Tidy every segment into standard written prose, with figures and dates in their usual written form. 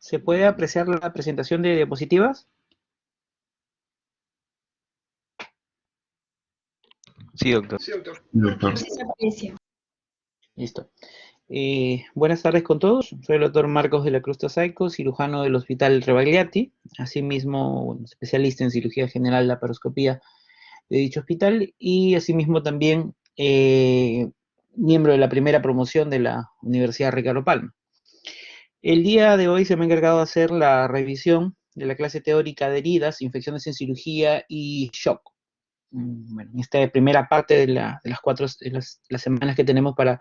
¿Se puede apreciar la presentación de diapositivas? Sí, doctor. Sí, doctor. Doctor. Sí se aprecia. Listo. Buenas tardes con todos. Soy el doctor Marcos de la Cruz Tasaico, cirujano del Hospital Rebagliati, asimismo bueno, especialista en cirugía general, laparoscopía de dicho hospital y asimismo también miembro de la primera promoción de la Universidad Ricardo Palma. El día de hoy se me ha encargado de hacer la revisión de la clase teórica de heridas, infecciones en cirugía y shock. Bueno, en esta primera parte de las semanas que tenemos para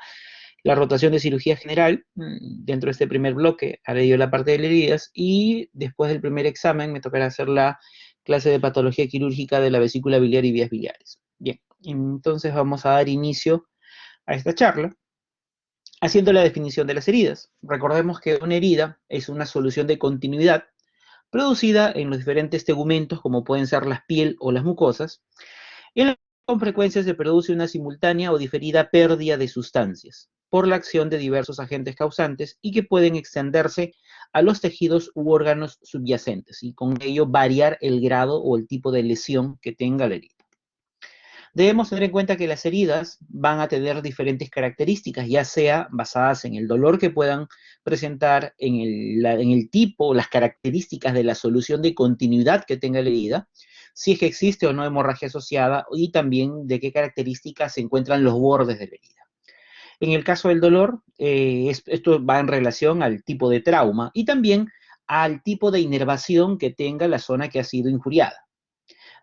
la rotación de cirugía general, dentro de este primer bloque haré yo la parte de heridas y después del primer examen me tocará hacer la clase de patología quirúrgica de la vesícula biliar y vías biliares. Bien, entonces vamos a dar inicio a esta charla haciendo la definición de las heridas. Recordemos que una herida es una solución de continuidad producida en los diferentes tegumentos, como pueden ser la piel o las mucosas, en la que con frecuencia se produce una simultánea o diferida pérdida de sustancias por la acción de diversos agentes causantes y que pueden extenderse a los tejidos u órganos subyacentes y con ello variar el grado o el tipo de lesión que tenga la herida. Debemos tener en cuenta que las heridas van a tener diferentes características, ya sea basadas en el dolor que puedan presentar, en el tipo, las características de la solución de continuidad que tenga la herida, si es que existe o no hemorragia asociada y también de qué características se encuentran los bordes de la herida. En el caso del dolor, esto va en relación al tipo de trauma y también al tipo de inervación que tenga la zona que ha sido injuriada.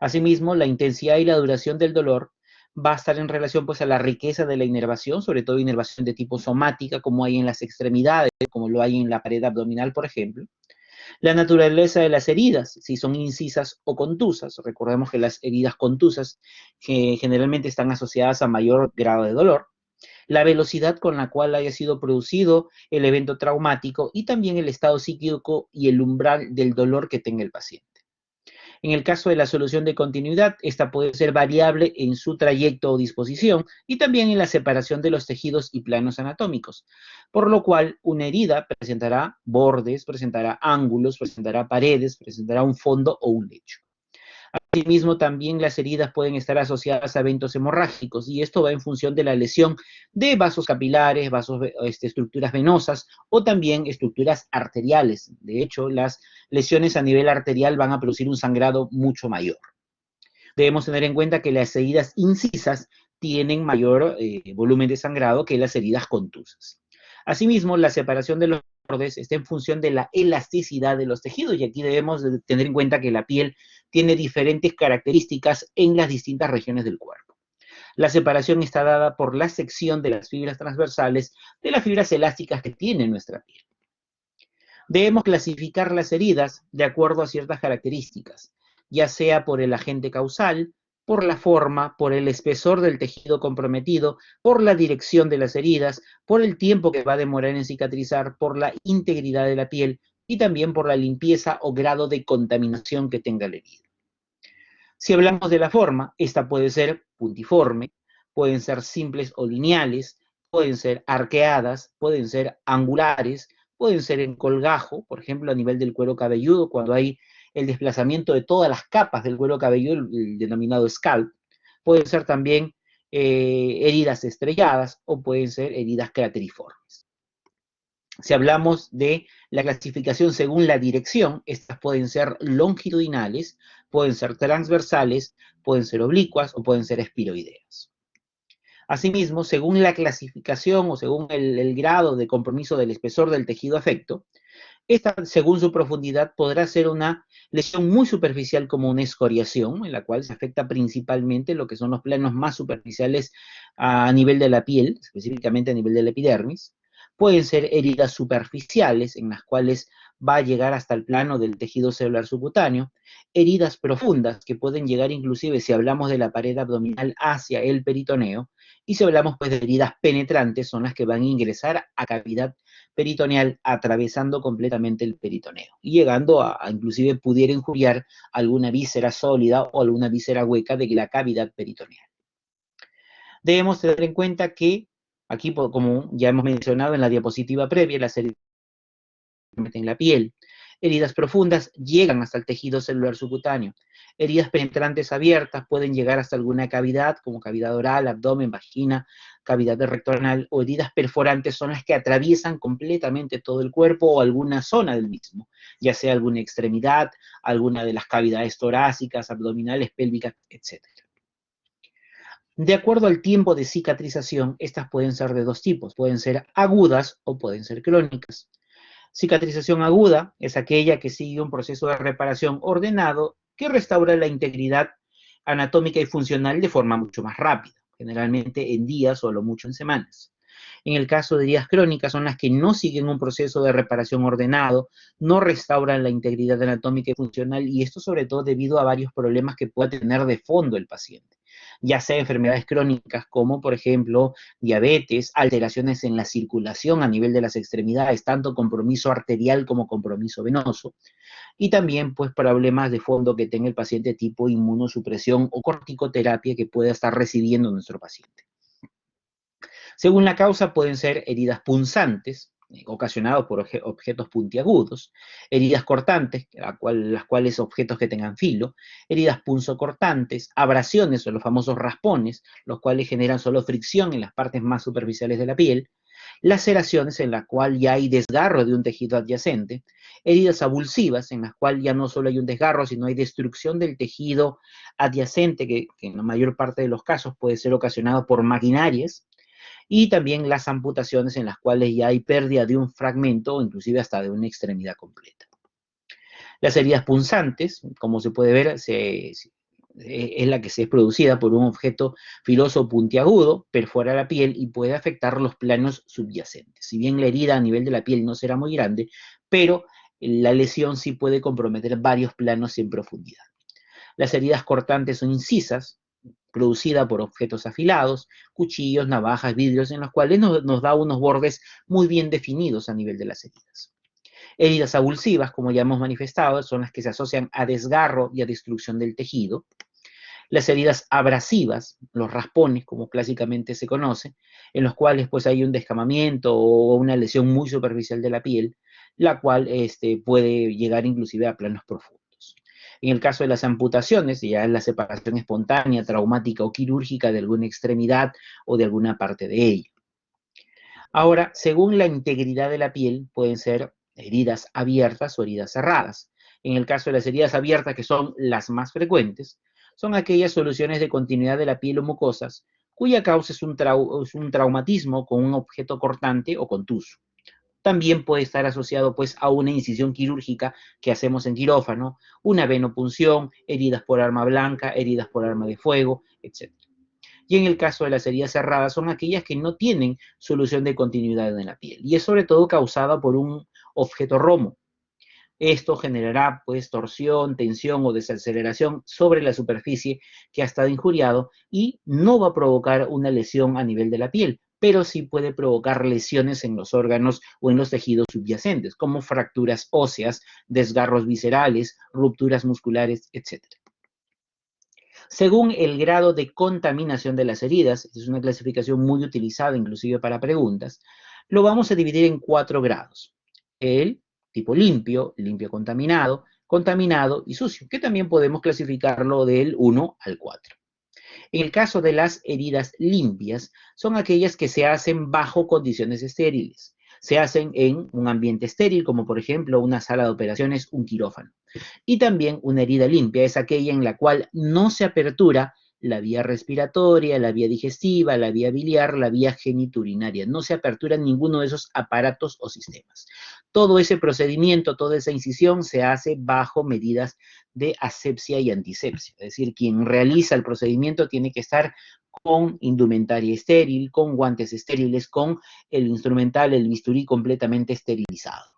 Asimismo, la intensidad y la duración del dolor va a estar en relación pues, a la riqueza de la inervación, sobre todo inervación de tipo somática, como hay en las extremidades, como lo hay en la pared abdominal, por ejemplo. La naturaleza de las heridas, si son incisas o contusas. Recordemos que las heridas contusas generalmente están asociadas a mayor grado de dolor. La velocidad con la cual haya sido producido el evento traumático y también el estado psíquico y el umbral del dolor que tenga el paciente. En el caso de la solución de continuidad, esta puede ser variable en su trayecto o disposición y también en la separación de los tejidos y planos anatómicos, por lo cual una herida presentará bordes, presentará ángulos, presentará paredes, presentará un fondo o un lecho. Asimismo, también las heridas pueden estar asociadas a eventos hemorrágicos y esto va en función de la lesión de vasos capilares, estructuras venosas o también estructuras arteriales. De hecho, las lesiones a nivel arterial van a producir un sangrado mucho mayor. Debemos tener en cuenta que las heridas incisas tienen mayor volumen de sangrado que las heridas contusas. Asimismo, la separación de los bordes está en función de la elasticidad de los tejidos y aquí debemos tener en cuenta que la piel tiene diferentes características en las distintas regiones del cuerpo. La separación está dada por la sección de las fibras transversales de las fibras elásticas que tiene nuestra piel. Debemos clasificar las heridas de acuerdo a ciertas características, ya sea por el agente causal, por la forma, por el espesor del tejido comprometido, por la dirección de las heridas, por el tiempo que va a demorar en cicatrizar, por la integridad de la piel y también por la limpieza o grado de contaminación que tenga la herida. Si hablamos de la forma, esta puede ser puntiforme, pueden ser simples o lineales, pueden ser arqueadas, pueden ser angulares, pueden ser en colgajo, por ejemplo, a nivel del cuero cabelludo, cuando hay el desplazamiento de todas las capas del cuero cabelludo, el denominado scalp. Pueden ser también heridas estrelladas o pueden ser heridas crateriformes. Si hablamos de la clasificación según la dirección, estas pueden ser longitudinales, pueden ser transversales, pueden ser oblicuas o pueden ser espiroideas. Asimismo, según la clasificación o según el grado de compromiso del espesor del tejido afecto, esta, según su profundidad, podrá ser una lesión muy superficial como una escoriación, en la cual se afecta principalmente lo que son los planos más superficiales a nivel de la piel, específicamente a nivel de la epidermis. Pueden ser heridas superficiales, en las cuales va a llegar hasta el plano del tejido celular subcutáneo. Heridas profundas, que pueden llegar inclusive, si hablamos de la pared abdominal, hacia el peritoneo. Y si hablamos pues de heridas penetrantes, son las que van a ingresar a cavidad peritoneal atravesando completamente el peritoneo y llegando a inclusive pudiera injuriar alguna víscera sólida o alguna víscera hueca de la cavidad peritoneal. Debemos tener en cuenta que aquí, como ya hemos mencionado en la diapositiva previa, las heridas en la piel, Heridas profundas llegan hasta el tejido celular subcutáneo. Heridas penetrantes abiertas pueden llegar hasta alguna cavidad, como cavidad oral, abdomen, vagina, cavidad rectal, o heridas perforantes son las que atraviesan completamente todo el cuerpo o alguna zona del mismo, ya sea alguna extremidad, alguna de las cavidades torácicas, abdominales, pélvicas, etc. De acuerdo al tiempo de cicatrización, estas pueden ser de dos tipos, pueden ser agudas o pueden ser crónicas. Cicatrización aguda es aquella que sigue un proceso de reparación ordenado que restaura la integridad anatómica y funcional de forma mucho más rápida, generalmente en días o a lo mucho en semanas. En el caso de heridas crónicas son las que no siguen un proceso de reparación ordenado, no restauran la integridad anatómica y funcional, y esto sobre todo debido a varios problemas que pueda tener de fondo el paciente, ya sea enfermedades crónicas como por ejemplo diabetes, alteraciones en la circulación a nivel de las extremidades, tanto compromiso arterial como compromiso venoso, y también pues problemas de fondo que tenga el paciente tipo inmunosupresión o corticoterapia que pueda estar recibiendo nuestro paciente. Según la causa, pueden ser heridas punzantes, ocasionadas por objetos puntiagudos, heridas cortantes, las cuales objetos que tengan filo, heridas punzocortantes, abrasiones o los famosos raspones, los cuales generan solo fricción en las partes más superficiales de la piel, laceraciones en las cuales ya hay desgarro de un tejido adyacente, heridas abulsivas en las cuales ya no solo hay un desgarro, sino hay destrucción del tejido adyacente, que en la mayor parte de los casos puede ser ocasionado por maquinarias, y también las amputaciones en las cuales ya hay pérdida de un fragmento o inclusive hasta de una extremidad completa. Las heridas punzantes, como se puede ver, es la que se es producida por un objeto filoso puntiagudo, perfora la piel y puede afectar los planos subyacentes. Si bien la herida a nivel de la piel no será muy grande, pero la lesión sí puede comprometer varios planos en profundidad. Las heridas cortantes son incisas, producida por objetos afilados, cuchillos, navajas, vidrios, en los cuales nos da unos bordes muy bien definidos a nivel de las heridas. Heridas abulsivas, como ya hemos manifestado, son las que se asocian a desgarro y a destrucción del tejido. Las heridas abrasivas, los raspones, como clásicamente se conoce, en los cuales pues hay un descamamiento o una lesión muy superficial de la piel, la cual puede llegar inclusive a planos profundos. En el caso de las amputaciones, ya es la separación espontánea, traumática o quirúrgica de alguna extremidad o de alguna parte de ella. Ahora, según la integridad de la piel, pueden ser heridas abiertas o heridas cerradas. En el caso de las heridas abiertas, que son las más frecuentes, son aquellas soluciones de continuidad de la piel o mucosas, cuya causa es un traumatismo con un objeto cortante o contuso. También puede estar asociado pues a una incisión quirúrgica que hacemos en quirófano, una venopunción, heridas por arma blanca, heridas por arma de fuego, etc. Y en el caso de las heridas cerradas son aquellas que no tienen solución de continuidad en la piel y es sobre todo causada por un objeto romo. Esto generará pues torsión, tensión o desaceleración sobre la superficie que ha estado injuriado y no va a provocar una lesión a nivel de la piel, pero sí puede provocar lesiones en los órganos o en los tejidos subyacentes, como fracturas óseas, desgarros viscerales, rupturas musculares, etc. Según el grado de contaminación de las heridas, es una clasificación muy utilizada inclusive para preguntas, lo vamos a dividir en 4 grados. El tipo limpio, limpio contaminado, contaminado y sucio, que también podemos clasificarlo del 1 al 4. En el caso de las heridas limpias, son aquellas que se hacen bajo condiciones estériles. Se hacen en un ambiente estéril, como por ejemplo una sala de operaciones, un quirófano. Y también una herida limpia es aquella en la cual no se apertura la vía respiratoria, la vía digestiva, la vía biliar, la vía geniturinaria. No se apertura ninguno de esos aparatos o sistemas. Todo ese procedimiento, toda esa incisión se hace bajo medidas de asepsia y antisepsia. Es decir, quien realiza el procedimiento tiene que estar con indumentaria estéril, con guantes estériles, con el instrumental, el bisturí completamente esterilizado.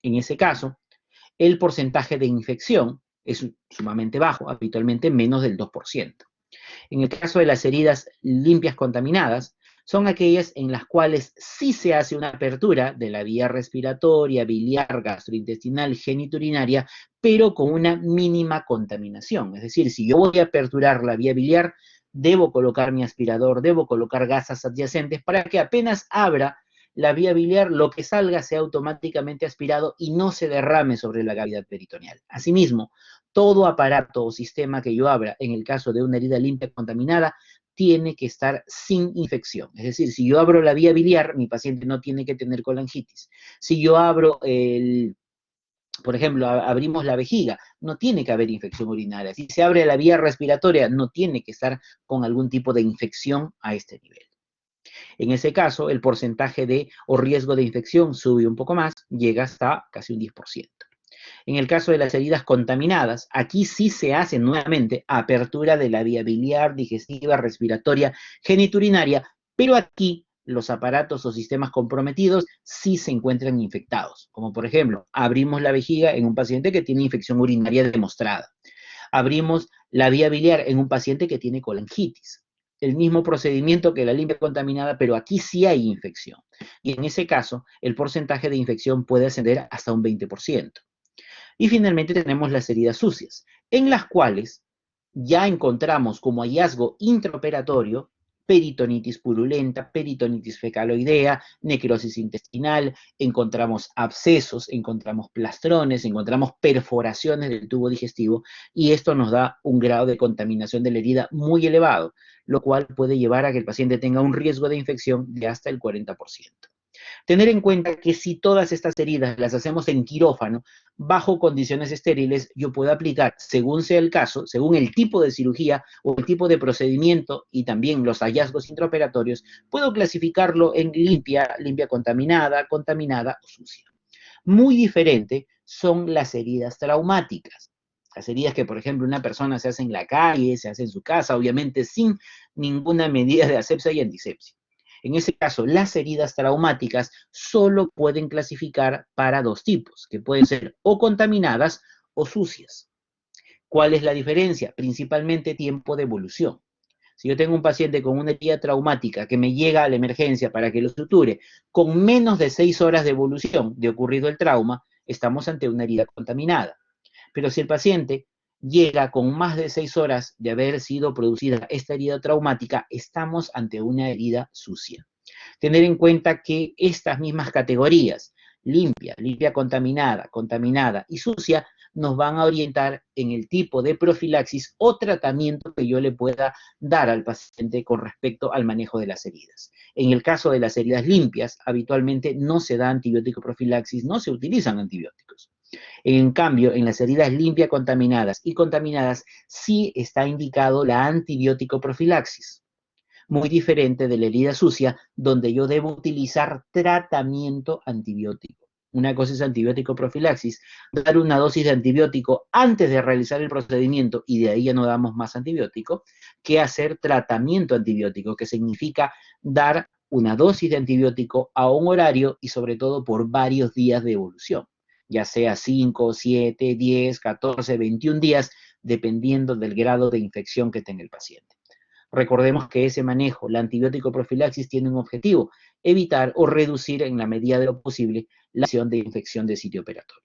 En ese caso, el porcentaje de infección es sumamente bajo, habitualmente menos del 2%. En el caso de las heridas limpias contaminadas, son aquellas en las cuales sí se hace una apertura de la vía respiratoria, biliar, gastrointestinal, geniturinaria, pero con una mínima contaminación. Es decir, si yo voy a aperturar la vía biliar, debo colocar mi aspirador, debo colocar gasas adyacentes para que apenas abra la vía biliar, lo que salga sea automáticamente aspirado y no se derrame sobre la cavidad peritoneal. Asimismo, todo aparato o sistema que yo abra, en el caso de una herida limpia contaminada, tiene que estar sin infección. Es decir, si yo abro la vía biliar, mi paciente no tiene que tener colangitis. Si yo abro por ejemplo, abrimos la vejiga, no tiene que haber infección urinaria. Si se abre la vía respiratoria, no tiene que estar con algún tipo de infección a este nivel. En ese caso, el porcentaje o riesgo de infección sube un poco más, llega hasta casi un 10%. En el caso de las heridas contaminadas, aquí sí se hace nuevamente apertura de la vía biliar, digestiva, respiratoria, geniturinaria, pero aquí los aparatos o sistemas comprometidos sí se encuentran infectados, como por ejemplo, abrimos la vejiga en un paciente que tiene infección urinaria demostrada. Abrimos la vía biliar en un paciente que tiene colangitis. El mismo procedimiento que la limpia contaminada, pero aquí sí hay infección. Y en ese caso, el porcentaje de infección puede ascender hasta un 20%. Y finalmente tenemos las heridas sucias, en las cuales ya encontramos como hallazgo intraoperatorio peritonitis purulenta, peritonitis fecaloidea, necrosis intestinal, encontramos abscesos, encontramos plastrones, encontramos perforaciones del tubo digestivo, y esto nos da un grado de contaminación de la herida muy elevado, lo cual puede llevar a que el paciente tenga un riesgo de infección de hasta el 40%. Tener en cuenta que si todas estas heridas las hacemos en quirófano, bajo condiciones estériles, yo puedo aplicar, según sea el caso, según el tipo de cirugía o el tipo de procedimiento y también los hallazgos intraoperatorios, puedo clasificarlo en limpia, limpia contaminada, contaminada o sucia. Muy diferente son las heridas traumáticas. Las heridas que, por ejemplo, una persona se hace en la calle, se hace en su casa, obviamente sin ninguna medida de asepsia y antisepsia. En ese caso, las heridas traumáticas solo pueden clasificar para dos tipos, que pueden ser o contaminadas o sucias. ¿Cuál es la diferencia? Principalmente tiempo de evolución. Si yo tengo un paciente con una herida traumática que me llega a la emergencia para que lo suture, con menos de 6 horas de evolución de ocurrido el trauma, estamos ante una herida contaminada. Pero si el paciente llega con más de 6 horas de haber sido producida esta herida traumática, estamos ante una herida sucia. Tener en cuenta que estas mismas categorías, limpia, limpia contaminada, contaminada y sucia, nos van a orientar en el tipo de profilaxis o tratamiento que yo le pueda dar al paciente con respecto al manejo de las heridas. En el caso de las heridas limpias, habitualmente no se da antibiótico profilaxis, no se utilizan antibióticos. En cambio, en las heridas limpias contaminadas y contaminadas sí está indicado la antibiótico profilaxis, muy diferente de la herida sucia, donde yo debo utilizar tratamiento antibiótico. Una cosa es antibiótico profilaxis, dar una dosis de antibiótico antes de realizar el procedimiento y de ahí ya no damos más antibiótico, que hacer tratamiento antibiótico, que significa dar una dosis de antibiótico a un horario y sobre todo por varios días de evolución, ya sea 5, 7, 10, 14, 21 días, dependiendo del grado de infección que tenga el paciente. Recordemos que ese manejo, la antibiótico profilaxis, tiene un objetivo: evitar o reducir en la medida de lo posible la acción de infección de sitio operatorio.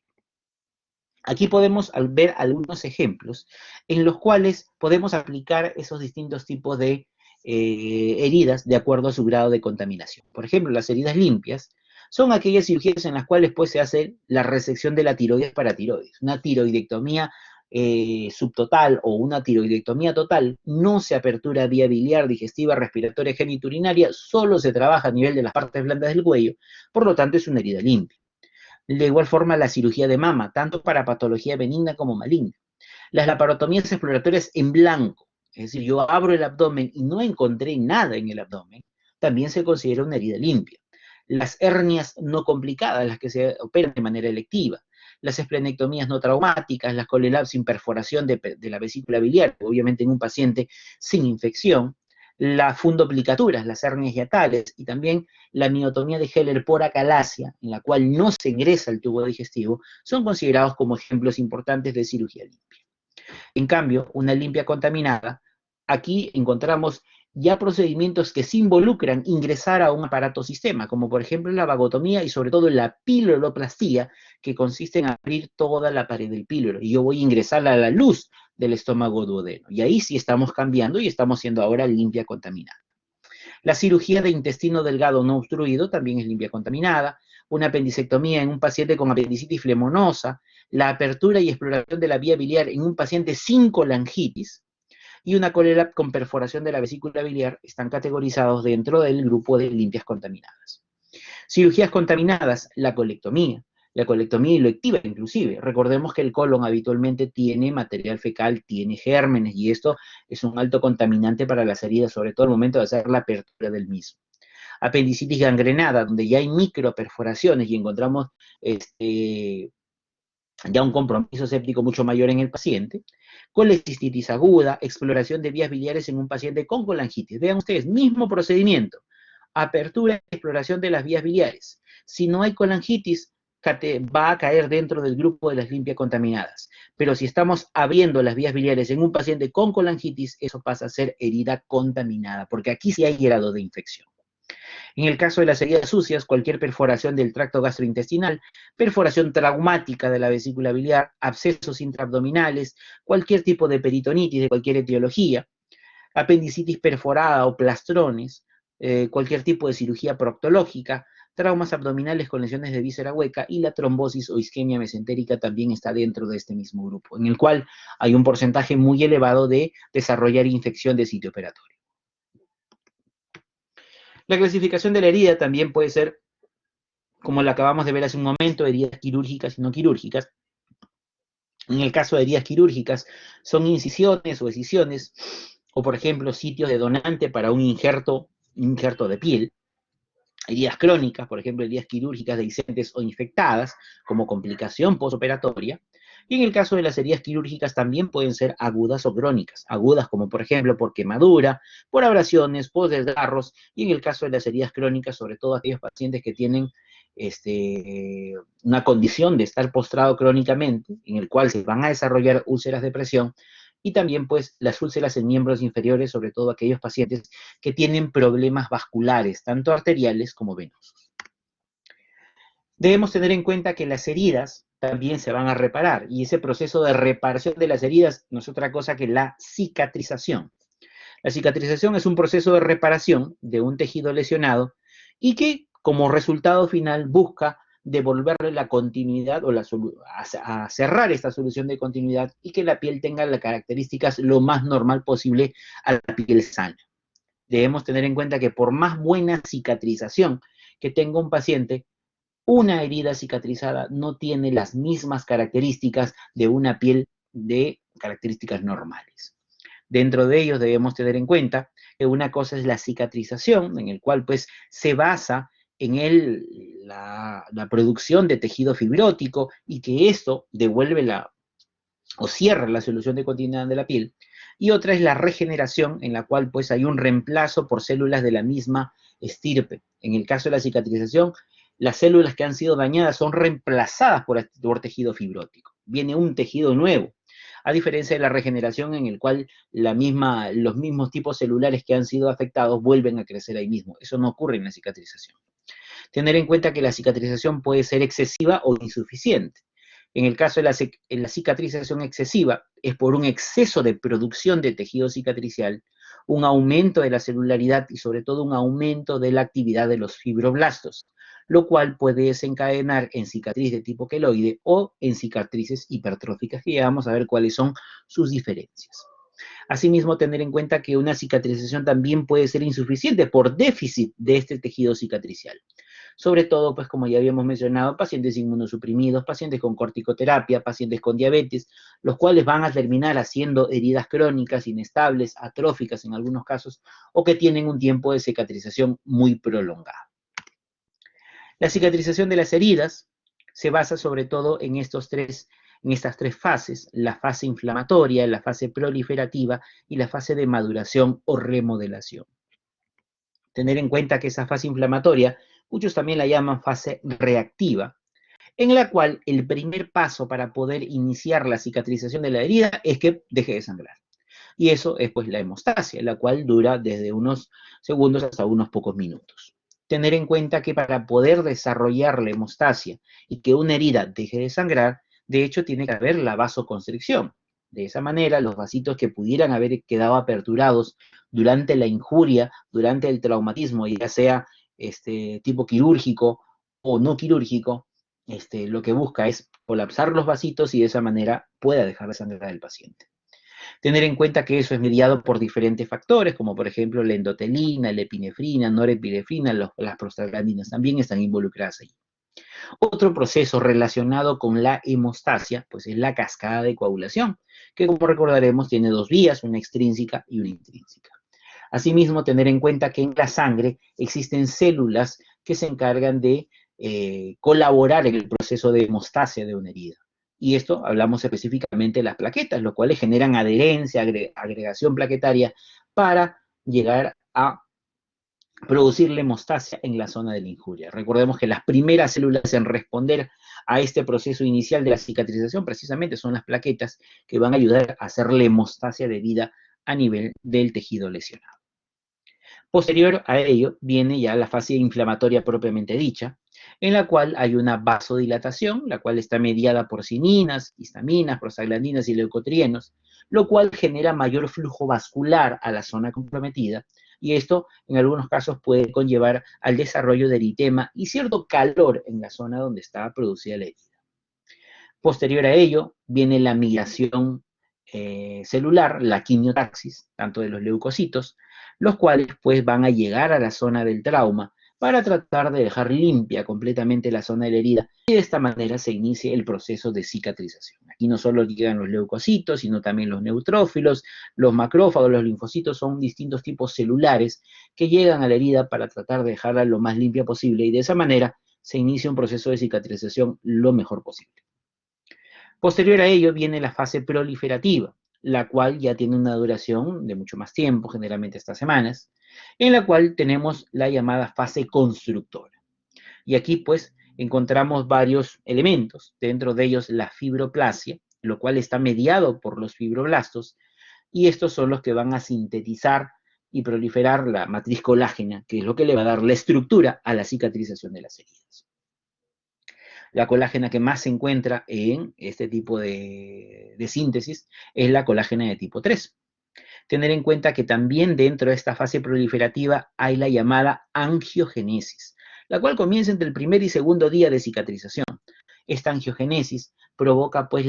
Aquí podemos ver algunos ejemplos en los cuales podemos aplicar esos distintos tipos de heridas de acuerdo a su grado de contaminación. Por ejemplo, las heridas limpias son aquellas cirugías en las cuales pues, se hace la resección de la tiroides para tiroides, una tiroidectomía subtotal o una tiroidectomía total. No se apertura vía biliar, digestiva, respiratoria, geniturinaria, solo se trabaja a nivel de las partes blandas del cuello, por lo tanto es una herida limpia. De igual forma, la cirugía de mama, tanto para patología benigna como maligna. Las laparotomías exploratorias en blanco, es decir, yo abro el abdomen y no encontré nada en el abdomen, también se considera una herida limpia. Las hernias no complicadas, las que se operan de manera electiva. Las esplenectomías no traumáticas, las colelabs sin perforación de la vesícula biliar, obviamente en un paciente sin infección. Las fundoplicaturas, las hernias hiatales, y también la miotomía de Heller por acalasia, en la cual no se ingresa el tubo digestivo, son considerados como ejemplos importantes de cirugía limpia. En cambio, una limpia contaminada, aquí encontramos ya procedimientos que se involucran ingresar a un aparato sistema, como por ejemplo la vagotomía y sobre todo la piloroplastia, que consiste en abrir toda la pared del píloro, y yo voy a ingresar a la luz del estómago duodeno. Y ahí sí estamos cambiando y estamos siendo ahora limpia contaminada. La cirugía de intestino delgado no obstruido también es limpia contaminada. Una apendicectomía en un paciente con apendicitis flemonosa, la apertura y exploración de la vía biliar en un paciente sin colangitis y una cólera con perforación de la vesícula biliar están categorizados dentro del grupo de limpias contaminadas. Cirugías contaminadas, la colectomía ilectiva inclusive. Recordemos que el colon habitualmente tiene material fecal, tiene gérmenes, y esto es un alto contaminante para las heridas, sobre todo al momento de hacer la apertura del mismo. Apendicitis gangrenada, donde ya hay microperforaciones y encontramos ya un compromiso séptico mucho mayor en el paciente. Colecistitis aguda, exploración de vías biliares en un paciente con colangitis. Vean ustedes, mismo procedimiento. Apertura y exploración de las vías biliares. Si no hay colangitis, va a caer dentro del grupo de las limpias contaminadas. Pero si estamos abriendo las vías biliares en un paciente con colangitis, eso pasa a ser herida contaminada, porque aquí sí hay grado de infección. En el caso de las heridas sucias, cualquier perforación del tracto gastrointestinal, perforación traumática de la vesícula biliar, abscesos intraabdominales, cualquier tipo de peritonitis de cualquier etiología, apendicitis perforada o plastrones, cualquier tipo de cirugía proctológica, traumas abdominales con lesiones de víscera hueca y la trombosis o isquemia mesentérica también está dentro de este mismo grupo, en el cual hay un porcentaje muy elevado de desarrollar infección de sitio operatorio. La clasificación de la herida también puede ser, como la acabamos de ver hace un momento, heridas quirúrgicas y no quirúrgicas. En el caso de heridas quirúrgicas, son incisiones o escisiones, o por ejemplo, sitios de donante para un injerto de piel. Heridas crónicas, por ejemplo, heridas quirúrgicas dehiscentes o infectadas, como complicación postoperatoria. Y en el caso de las heridas quirúrgicas también pueden ser agudas o crónicas. Agudas como por ejemplo por quemadura, por abrasiones, por desgarros, y en el caso de las heridas crónicas, sobre todo aquellos pacientes que tienen una condición de estar postrado crónicamente, en el cual se van a desarrollar úlceras de presión, y también pues las úlceras en miembros inferiores, sobre todo aquellos pacientes que tienen problemas vasculares, tanto arteriales como venosos. Debemos tener en cuenta que las heridas también se van a reparar, y ese proceso de reparación de las heridas no es otra cosa que la cicatrización. La cicatrización es un proceso de reparación de un tejido lesionado y que como resultado final busca devolverle la continuidad o a cerrar esta solución de continuidad y que la piel tenga las características lo más normal posible a la piel sana. Debemos tener en cuenta que por más buena cicatrización que tenga un paciente, una herida cicatrizada no tiene las mismas características de una piel de características normales. Dentro de ellos debemos tener en cuenta que una cosa es la cicatrización, en el cual pues se basa en la producción de tejido fibrótico y que esto devuelve o cierra la solución de continuidad de la piel. Y otra es la regeneración, en la cual pues hay un reemplazo por células de la misma estirpe. En el caso de la cicatrización, las células que han sido dañadas son reemplazadas por tejido fibrótico. Viene un tejido nuevo, a diferencia de la regeneración en el cual los mismos tipos celulares que han sido afectados vuelven a crecer ahí mismo. Eso no ocurre en la cicatrización. Tener en cuenta que la cicatrización puede ser excesiva o insuficiente. En el caso de la cicatrización excesiva, es por un exceso de producción de tejido cicatricial, un aumento de la celularidad y sobre todo un aumento de la actividad de los fibroblastos, lo cual puede desencadenar en cicatriz de tipo queloide o en cicatrices hipertróficas, que ya vamos a ver cuáles son sus diferencias. Asimismo, tener en cuenta que una cicatrización también puede ser insuficiente por déficit de este tejido cicatricial. Sobre todo, pues como ya habíamos mencionado, pacientes inmunosuprimidos, pacientes con corticoterapia, pacientes con diabetes, los cuales van a terminar haciendo heridas crónicas, inestables, atróficas en algunos casos, o que tienen un tiempo de cicatrización muy prolongado. La cicatrización de las heridas se basa sobre todo en estas tres fases: la fase inflamatoria, la fase proliferativa y la fase de maduración o remodelación. Tener en cuenta que esa fase inflamatoria, muchos también la llaman fase reactiva, en la cual el primer paso para poder iniciar la cicatrización de la herida es que deje de sangrar. Y eso es pues la hemostasia, la cual dura desde unos segundos hasta unos pocos minutos. Tener en cuenta que para poder desarrollar la hemostasia y que una herida deje de sangrar, de hecho tiene que haber la vasoconstricción. De esa manera, los vasitos que pudieran haber quedado aperturados durante la injuria, durante el traumatismo, ya sea tipo quirúrgico o no quirúrgico, lo que busca es colapsar los vasitos y de esa manera pueda dejar de sangrar el paciente. Tener en cuenta que eso es mediado por diferentes factores, como por ejemplo la endotelina, la epinefrina, norepinefrina, las prostaglandinas también están involucradas ahí. Otro proceso relacionado con la hemostasia, pues es la cascada de coagulación, que como recordaremos tiene dos vías, una extrínseca y una intrínseca. Asimismo, tener en cuenta que en la sangre existen células que se encargan de colaborar en el proceso de hemostasia de una herida. Y esto hablamos específicamente de las plaquetas, lo cual generan adherencia, agregación plaquetaria para llegar a producir la hemostasia en la zona de la injuria. Recordemos que las primeras células en responder a este proceso inicial de la cicatrización precisamente son las plaquetas que van a ayudar a hacer la hemostasia debida a nivel del tejido lesionado. Posterior a ello viene ya la fase inflamatoria propiamente dicha, en la cual hay una vasodilatación, la cual está mediada por cininas, histaminas, prostaglandinas y leucotrienos, lo cual genera mayor flujo vascular a la zona comprometida, y esto en algunos casos puede conllevar al desarrollo de eritema y cierto calor en la zona donde estaba producida la herida. Posterior a ello viene la migración celular, la quimiotaxis, tanto de los leucocitos, los cuales pues van a llegar a la zona del trauma para tratar de dejar limpia completamente la zona de la herida y de esta manera se inicia el proceso de cicatrización. Aquí no solo llegan los leucocitos, sino también los neutrófilos, los macrófagos, los linfocitos, son distintos tipos celulares que llegan a la herida para tratar de dejarla lo más limpia posible y de esa manera se inicia un proceso de cicatrización lo mejor posible. Posterior a ello viene la fase proliferativa, la cual ya tiene una duración de mucho más tiempo, generalmente estas semanas, en la cual tenemos la llamada fase constructora. Y aquí pues encontramos varios elementos, dentro de ellos la fibroplasia, lo cual está mediado por los fibroblastos, y estos son los que van a sintetizar y proliferar la matriz colágena, que es lo que le va a dar la estructura a la cicatrización de las heridas. La colágena que más se encuentra en este tipo de síntesis es la colágena de tipo 3. Tener en cuenta que también dentro de esta fase proliferativa hay la llamada angiogénesis, la cual comienza entre el primer y segundo día de cicatrización. Esta angiogénesis provoca pues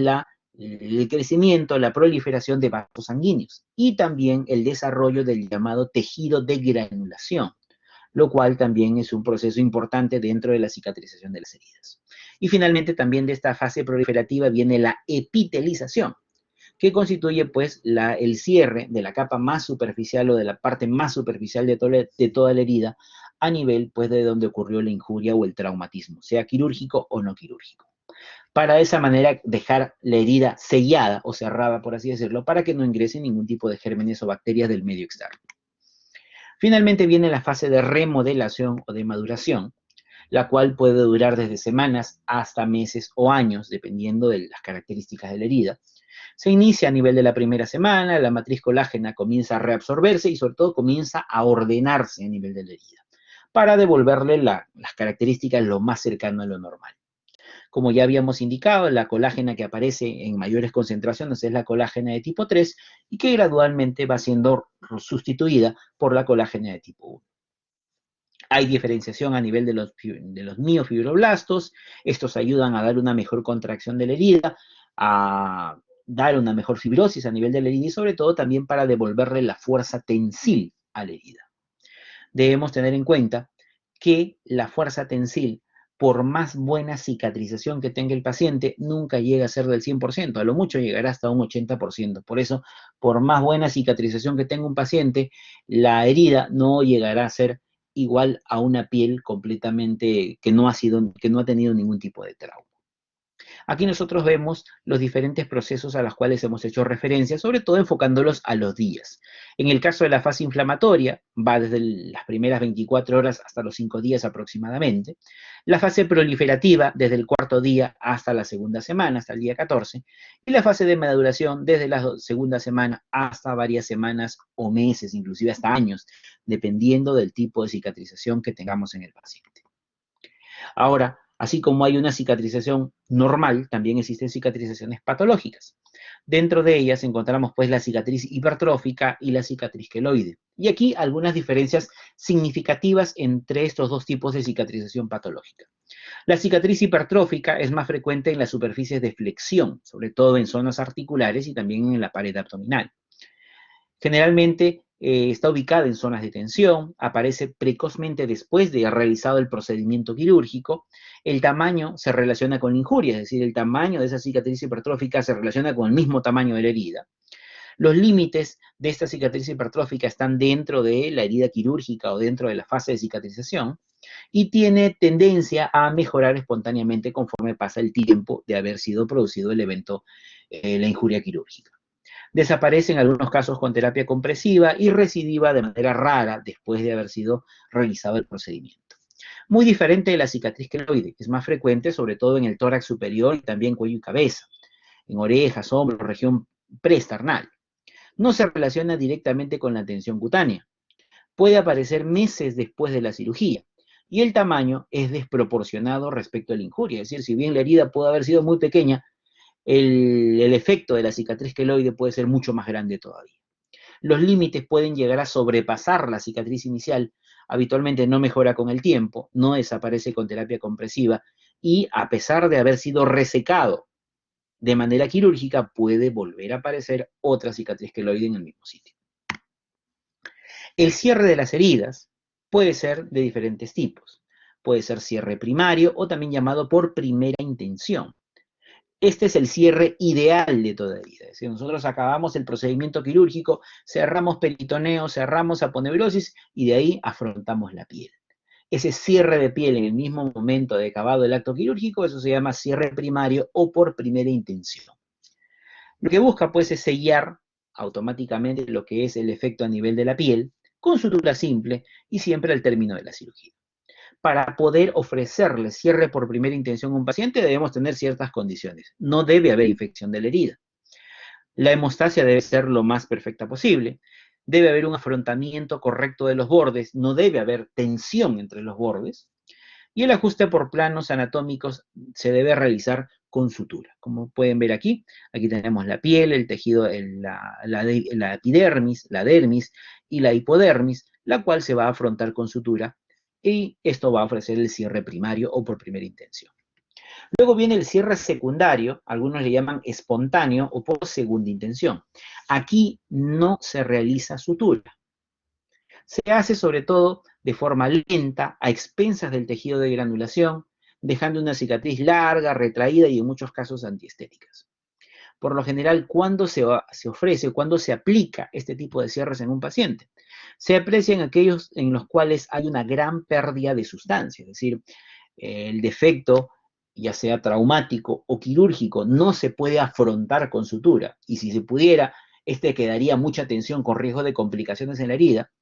el crecimiento, la proliferación de vasos sanguíneos y también el desarrollo del llamado tejido de granulación, lo cual también es un proceso importante dentro de la cicatrización de las heridas. Y finalmente también de esta fase proliferativa viene la epitelización, que constituye pues el cierre de la capa más superficial o de la parte más superficial de toda la herida a nivel pues de donde ocurrió la injuria o el traumatismo, sea quirúrgico o no quirúrgico. Para de esa manera dejar la herida sellada o cerrada, por así decirlo, para que no ingrese ningún tipo de gérmenes o bacterias del medio externo. Finalmente viene la fase de remodelación o de maduración, la cual puede durar desde semanas hasta meses o años, dependiendo de las características de la herida. Se inicia a nivel de la primera semana, la matriz colágena comienza a reabsorberse y sobre todo comienza a ordenarse a nivel de la herida, para devolverle las características lo más cercano a lo normal. Como ya habíamos indicado, la colágena que aparece en mayores concentraciones es la colágena de tipo 3 y que gradualmente va siendo sustituida por la colágena de tipo 1. Hay diferenciación a nivel de los miofibroblastos. Estos ayudan a dar una mejor contracción de la herida, a dar una mejor fibrosis a nivel de la herida y sobre todo también para devolverle la fuerza tensil a la herida. Debemos tener en cuenta que la fuerza tensil, por más buena cicatrización que tenga el paciente, nunca llega a ser del 100%, a lo mucho llegará hasta un 80%. Por eso, por más buena cicatrización que tenga un paciente, la herida no llegará a ser igual a una piel completamente que no ha tenido ningún tipo de trauma. Aquí nosotros vemos los diferentes procesos a los cuales hemos hecho referencia, sobre todo enfocándolos a los días. En el caso de la fase inflamatoria, va desde las primeras 24 horas hasta los 5 días aproximadamente. La fase proliferativa, desde el cuarto día hasta la segunda semana, hasta el día 14. Y la fase de maduración, desde la segunda semana hasta varias semanas o meses, inclusive hasta años, dependiendo del tipo de cicatrización que tengamos en el paciente. Ahora, Así como hay una cicatrización normal, también existen cicatrizaciones patológicas. Dentro de ellas encontramos pues la cicatriz hipertrófica y la cicatriz queloide. Y aquí algunas diferencias significativas entre estos dos tipos de cicatrización patológica. La cicatriz hipertrófica es más frecuente en las superficies de flexión, sobre todo en zonas articulares y también en la pared abdominal. Generalmente está ubicada en zonas de tensión, aparece precozmente después de haber realizado el procedimiento quirúrgico. El tamaño se relaciona con la injuria, es decir, el tamaño de esa cicatriz hipertrófica se relaciona con el mismo tamaño de la herida. Los límites de esta cicatriz hipertrófica están dentro de la herida quirúrgica o dentro de la fase de cicatrización y tiene tendencia a mejorar espontáneamente conforme pasa el tiempo de haber sido producido el evento, la injuria quirúrgica. Desaparece en algunos casos con terapia compresiva y recidiva de manera rara después de haber sido realizado el procedimiento. Muy diferente de la cicatriz queloide, es más frecuente sobre todo en el tórax superior y también cuello y cabeza, en orejas, hombros, región preesternal. No se relaciona directamente con la tensión cutánea. Puede aparecer meses después de la cirugía y el tamaño es desproporcionado respecto a la injuria. Es decir, si bien la herida puede haber sido muy pequeña, el efecto de la cicatriz queloide puede ser mucho más grande todavía. Los límites pueden llegar a sobrepasar la cicatriz inicial, habitualmente no mejora con el tiempo, no desaparece con terapia compresiva y a pesar de haber sido resecado de manera quirúrgica, puede volver a aparecer otra cicatriz queloide en el mismo sitio. El cierre de las heridas puede ser de diferentes tipos. Puede ser cierre primario o también llamado por primera intención. Este es el cierre ideal de toda herida. Es decir, nosotros acabamos el procedimiento quirúrgico, cerramos peritoneo, cerramos aponeurosis y de ahí afrontamos la piel. Ese cierre de piel en el mismo momento de acabado el acto quirúrgico, eso se llama cierre primario o por primera intención. Lo que busca pues es sellar automáticamente lo que es el efecto a nivel de la piel con sutura simple y siempre al término de la cirugía. Para poder ofrecerle cierre por primera intención a un paciente debemos tener ciertas condiciones. No debe haber infección de la herida. La hemostasia debe ser lo más perfecta posible. Debe haber un afrontamiento correcto de los bordes. No debe haber tensión entre los bordes. Y el ajuste por planos anatómicos se debe realizar con sutura. Como pueden ver aquí, aquí tenemos la piel, el tejido, la epidermis, la dermis y la hipodermis, la cual se va a afrontar con sutura y esto va a ofrecer el cierre primario o por primera intención. Luego viene el cierre secundario, algunos le llaman espontáneo o por segunda intención. Aquí no se realiza sutura. Se hace sobre todo de forma lenta, a expensas del tejido de granulación, dejando una cicatriz larga, retraída y en muchos casos antiestéticas. Por lo general, ¿cuándo se ofrece, cuándo se aplica este tipo de cierres en un paciente? Se aprecia en aquellos en los cuales hay una gran pérdida de sustancia, es decir, el defecto, ya sea traumático o quirúrgico, no se puede afrontar con sutura, y si se pudiera, quedaría mucha tensión con riesgo de complicaciones en la herida.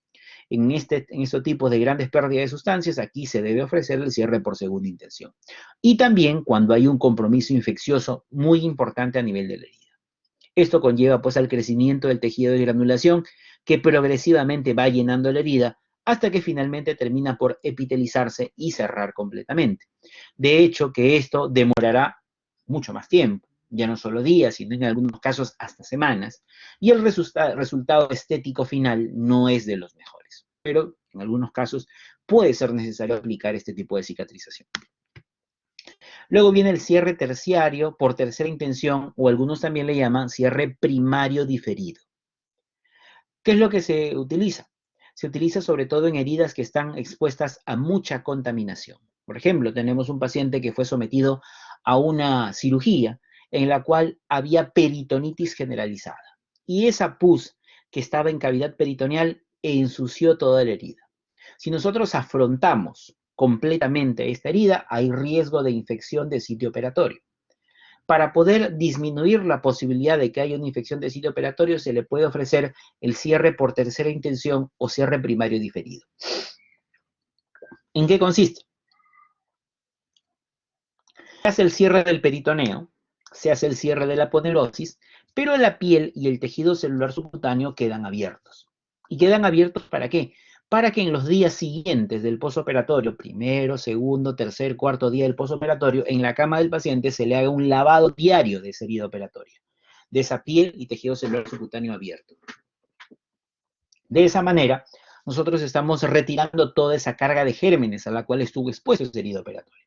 En estos tipos de grandes pérdidas de sustancias, aquí se debe ofrecer el cierre por segunda intención. Y también cuando hay un compromiso infeccioso muy importante a nivel de la herida. Esto conlleva pues al crecimiento del tejido de granulación que progresivamente va llenando la herida hasta que finalmente termina por epitelizarse y cerrar completamente. De hecho, que esto demorará mucho más tiempo, ya no solo días, sino en algunos casos hasta semanas, y el resultado estético final no es de los mejores, pero en algunos casos puede ser necesario aplicar este tipo de cicatrización. Luego viene el cierre terciario por tercera intención, o algunos también le llaman cierre primario diferido. ¿Qué es lo que se utiliza? Se utiliza sobre todo en heridas que están expuestas a mucha contaminación. Por ejemplo, tenemos un paciente que fue sometido a una cirugía en la cual había peritonitis generalizada. Y esa pus que estaba en cavidad peritoneal ensució toda la herida. Si nosotros afrontamos completamente esta herida, hay riesgo de infección de sitio operatorio. Para poder disminuir la posibilidad de que haya una infección de sitio operatorio, se le puede ofrecer el cierre por tercera intención o cierre primario diferido. ¿En qué consiste? Se hace el cierre del peritoneo, se hace el cierre de la aponeurosis, pero la piel y el tejido celular subcutáneo quedan abiertos. ¿Y quedan abiertos para qué? para que en los días siguientes del posoperatorio, primero, segundo, tercer, cuarto día del posoperatorio, en la cama del paciente se le haga un lavado diario de esa herida operatoria, de esa piel y tejido celular subcutáneo abierto. De esa manera, nosotros estamos retirando toda esa carga de gérmenes a la cual estuvo expuesto esa herida operatoria.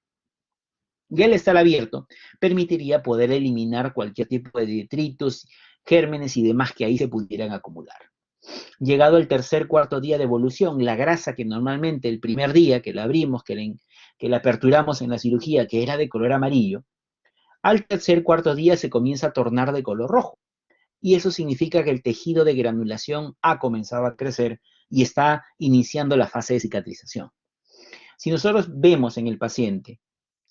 Y al estar abierto, permitiría poder eliminar cualquier tipo de detritos, gérmenes y demás que ahí se pudieran acumular. Llegado el tercer, cuarto día de evolución, la grasa que normalmente el primer día que la abrimos, que la aperturamos en la cirugía, que era de color amarillo, al tercer, cuarto día se comienza a tornar de color rojo. Y eso significa que el tejido de granulación ha comenzado a crecer y está iniciando la fase de cicatrización. Si nosotros vemos en el paciente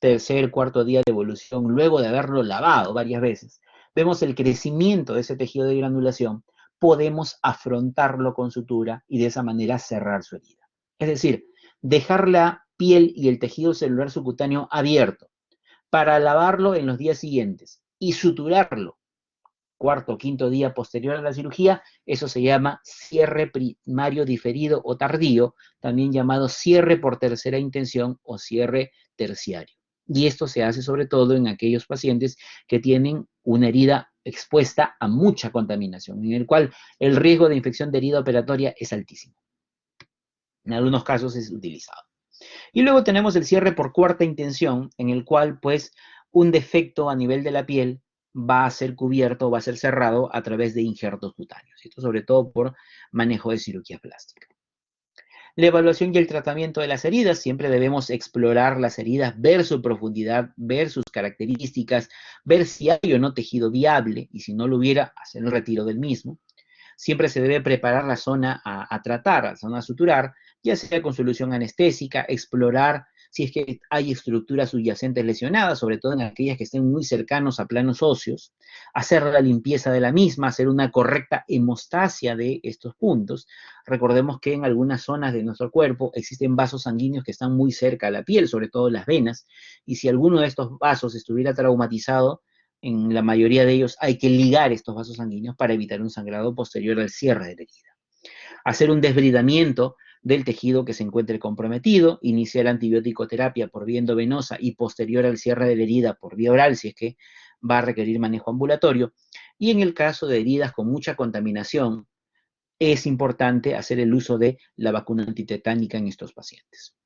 tercer, cuarto día de evolución, luego de haberlo lavado varias veces, vemos el crecimiento de ese tejido de granulación, podemos afrontarlo con sutura y de esa manera cerrar su herida. Es decir, dejar la piel y el tejido celular subcutáneo abierto para lavarlo en los días siguientes y suturarlo cuarto o quinto día posterior a la cirugía, eso se llama cierre primario diferido o tardío, también llamado cierre por tercera intención o cierre terciario. Y esto se hace sobre todo en aquellos pacientes que tienen una herida expuesta a mucha contaminación, en el cual el riesgo de infección de herida operatoria es altísimo. En algunos casos es utilizado. Y luego tenemos el cierre por cuarta intención, en el cual pues un defecto a nivel de la piel va a ser cubierto, va a ser cerrado a través de injertos cutáneos. Esto sobre todo por manejo de cirugía plástica. La evaluación y el tratamiento de las heridas, siempre debemos explorar las heridas, ver su profundidad, ver sus características, ver si hay o no tejido viable y si no lo hubiera, hacer el retiro del mismo. Siempre se debe preparar la zona a tratar, la zona a suturar, ya sea con solución anestésica, explorar si es que hay estructuras subyacentes lesionadas, sobre todo en aquellas que estén muy cercanos a planos óseos, hacer la limpieza de la misma, hacer una correcta hemostasia de estos puntos. Recordemos que en algunas zonas de nuestro cuerpo existen vasos sanguíneos que están muy cerca a la piel, sobre todo las venas, y si alguno de estos vasos estuviera traumatizado, en la mayoría de ellos hay que ligar estos vasos sanguíneos para evitar un sangrado posterior al cierre de la herida. Hacer un desbridamiento del tejido que se encuentre comprometido, iniciar antibiótico terapia por vía endovenosa y posterior al cierre de la herida por vía oral, si es que va a requerir manejo ambulatorio. Y en el caso de heridas con mucha contaminación, es importante hacer el uso de la vacuna antitetánica en estos pacientes.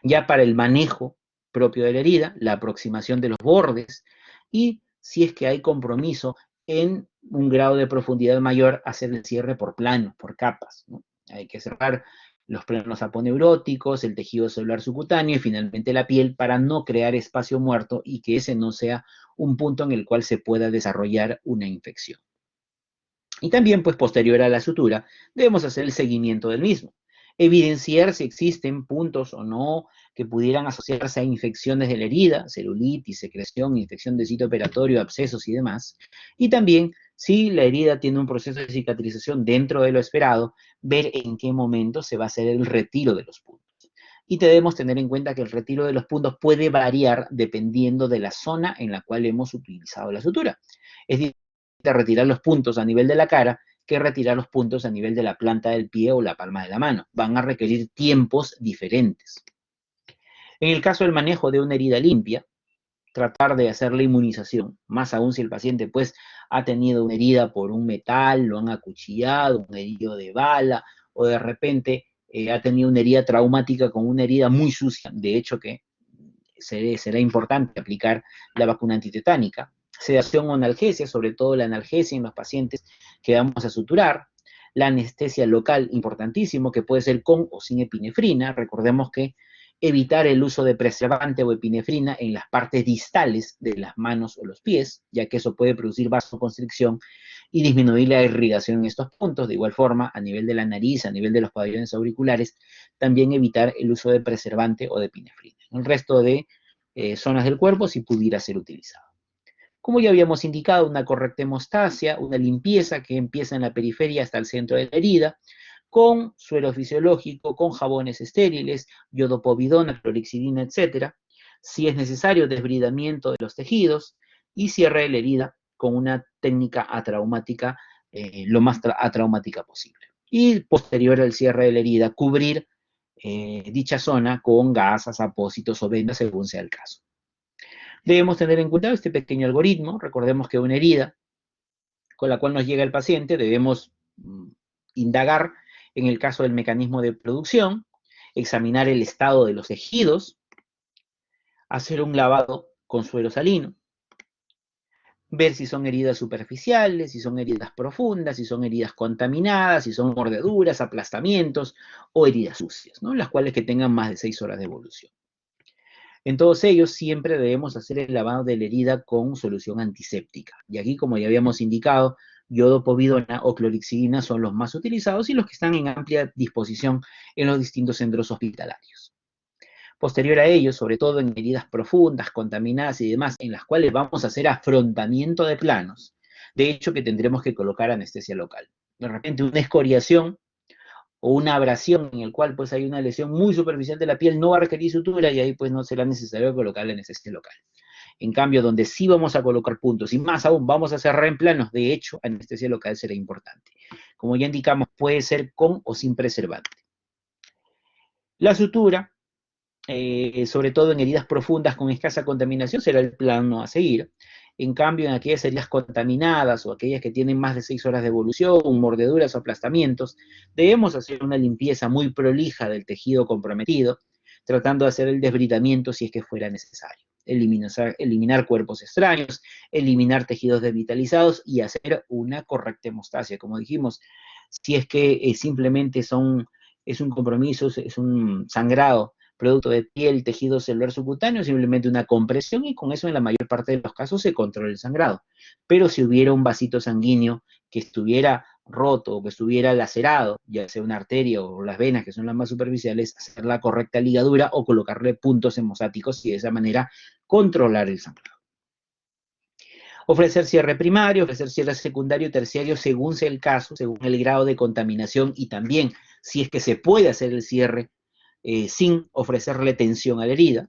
Ya para el manejo propio de la herida, la aproximación de los bordes y si es que hay compromiso en un grado de profundidad mayor, hacer el cierre por planos, por capas, ¿no? Hay que cerrar los planos aponeuróticos, el tejido celular subcutáneo y finalmente la piel para no crear espacio muerto y que ese no sea un punto en el cual se pueda desarrollar una infección. Y también, pues, posterior a la sutura, debemos hacer el seguimiento del mismo. Evidenciar si existen puntos o no que pudieran asociarse a infecciones de la herida, celulitis, secreción, infección de sitio operatorio, abscesos y demás. Y también, si la herida tiene un proceso de cicatrización dentro de lo esperado, ver en qué momento se va a hacer el retiro de los puntos. Y debemos tener en cuenta que el retiro de los puntos puede variar dependiendo de la zona en la cual hemos utilizado la sutura. Es decir, retirar los puntos a nivel de la cara que retirar los puntos a nivel de la planta del pie o la palma de la mano. Van a requerir tiempos diferentes. En el caso del manejo de una herida limpia, tratar de hacer la inmunización, más aún si el paciente pues ha tenido una herida por un metal, lo han acuchillado, un herido de bala, o de repente ha tenido una herida traumática con una herida muy sucia, de hecho que será importante aplicar la vacuna antitetánica. Sedación o analgesia, sobre todo la analgesia en los pacientes que vamos a suturar. La anestesia local, importantísimo, que puede ser con o sin epinefrina. Recordemos que evitar el uso de preservante o epinefrina en las partes distales de las manos o los pies, ya que eso puede producir vasoconstricción y disminuir la irrigación en estos puntos. De igual forma, a nivel de la nariz, a nivel de los pabellones auriculares, también evitar el uso de preservante o de epinefrina. El resto de zonas del cuerpo si pudiera ser utilizado. Como ya habíamos indicado, una correcta hemostasia, una limpieza que empieza en la periferia hasta el centro de la herida, con suero fisiológico, con jabones estériles, yodopovidona, clorexidina, etc. Si es necesario, desbridamiento de los tejidos y cierre de la herida con una técnica atraumática, lo más atraumática posible. y posterior al cierre de la herida, cubrir dicha zona con gasas, apósitos o vendas según sea el caso. Debemos tener en cuenta este pequeño algoritmo. Recordemos que una herida con la cual nos llega el paciente debemos indagar en el caso del mecanismo de producción, examinar el estado de los tejidos, hacer un lavado con suero salino, ver si son heridas superficiales, si son heridas profundas, si son heridas contaminadas, si son mordeduras, aplastamientos o heridas sucias, ¿no? Las cuales que tengan más de 6 horas de evolución. En todos ellos siempre debemos hacer el lavado de la herida con solución antiséptica. Y aquí, como ya habíamos indicado, iodopovidona o clorixidina son los más utilizados y los que están en amplia disposición en los distintos centros hospitalarios. Posterior a ello, sobre todo en heridas profundas, contaminadas y demás, en las cuales vamos a hacer afrontamiento de planos, de hecho que tendremos que colocar anestesia local. De repente una escoriación o una abrasión en el cual pues hay una lesión muy superficial de la piel no va a requerir sutura y ahí pues no será necesario colocar la anestesia local. En cambio, donde sí vamos a colocar puntos y más aún vamos a cerrar en planos, de hecho, anestesia local será importante. Como ya indicamos, puede ser con o sin preservante. La sutura, sobre todo en heridas profundas con escasa contaminación, será el plano a seguir. En cambio, en aquellas heridas contaminadas o aquellas que tienen más de 6 horas de evolución, mordeduras o aplastamientos, debemos hacer una limpieza muy prolija del tejido comprometido, tratando de hacer el desbridamiento si es que fuera necesario. Eliminar cuerpos extraños, eliminar tejidos desvitalizados y hacer una correcta hemostasia. Como dijimos, si es que simplemente es un compromiso, es un sangrado producto de piel, tejido celular subcutáneo, simplemente una compresión y con eso en la mayor parte de los casos se controla el sangrado. Pero si hubiera un vasito sanguíneo que estuviera roto o que estuviera lacerado, ya sea una arteria o las venas, que son las más superficiales, hacer la correcta ligadura o colocarle puntos hemosáticos y de esa manera controlar el sangrado. Ofrecer cierre primario, ofrecer cierre secundario y terciario según sea el caso, según el grado de contaminación y también si es que se puede hacer el cierre sin ofrecerle tensión a la herida.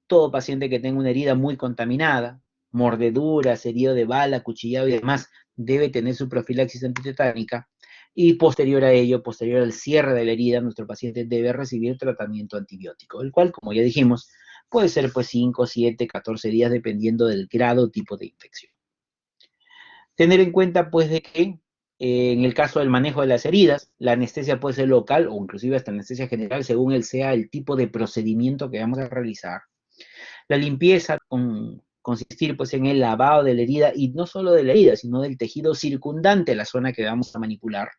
Todo paciente que tenga una herida muy contaminada, mordeduras, herido de bala, cuchillado y demás, debe tener su profilaxis antitetánica y posterior a ello, posterior al cierre de la herida, nuestro paciente debe recibir tratamiento antibiótico, el cual, como ya dijimos, puede ser pues 5, 7, 14 días dependiendo del grado o tipo de infección. Tener en cuenta pues de que en el caso del manejo de las heridas, la anestesia puede ser local o inclusive hasta anestesia general según sea el tipo de procedimiento que vamos a realizar. La limpieza consistir pues en el lavado de la herida y no solo de la herida, sino del tejido circundante a la zona que vamos a manipular.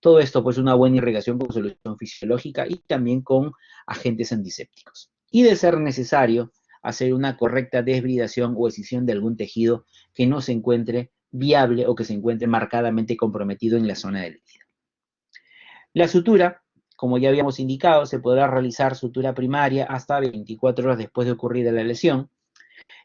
Todo esto pues una buena irrigación con solución fisiológica y también con agentes antisépticos. Y de ser necesario, hacer una correcta desbridación o escisión de algún tejido que no se encuentre viable o que se encuentre marcadamente comprometido en la zona de la herida. La sutura, como ya habíamos indicado, se podrá realizar sutura primaria hasta 24 horas después de ocurrida la lesión.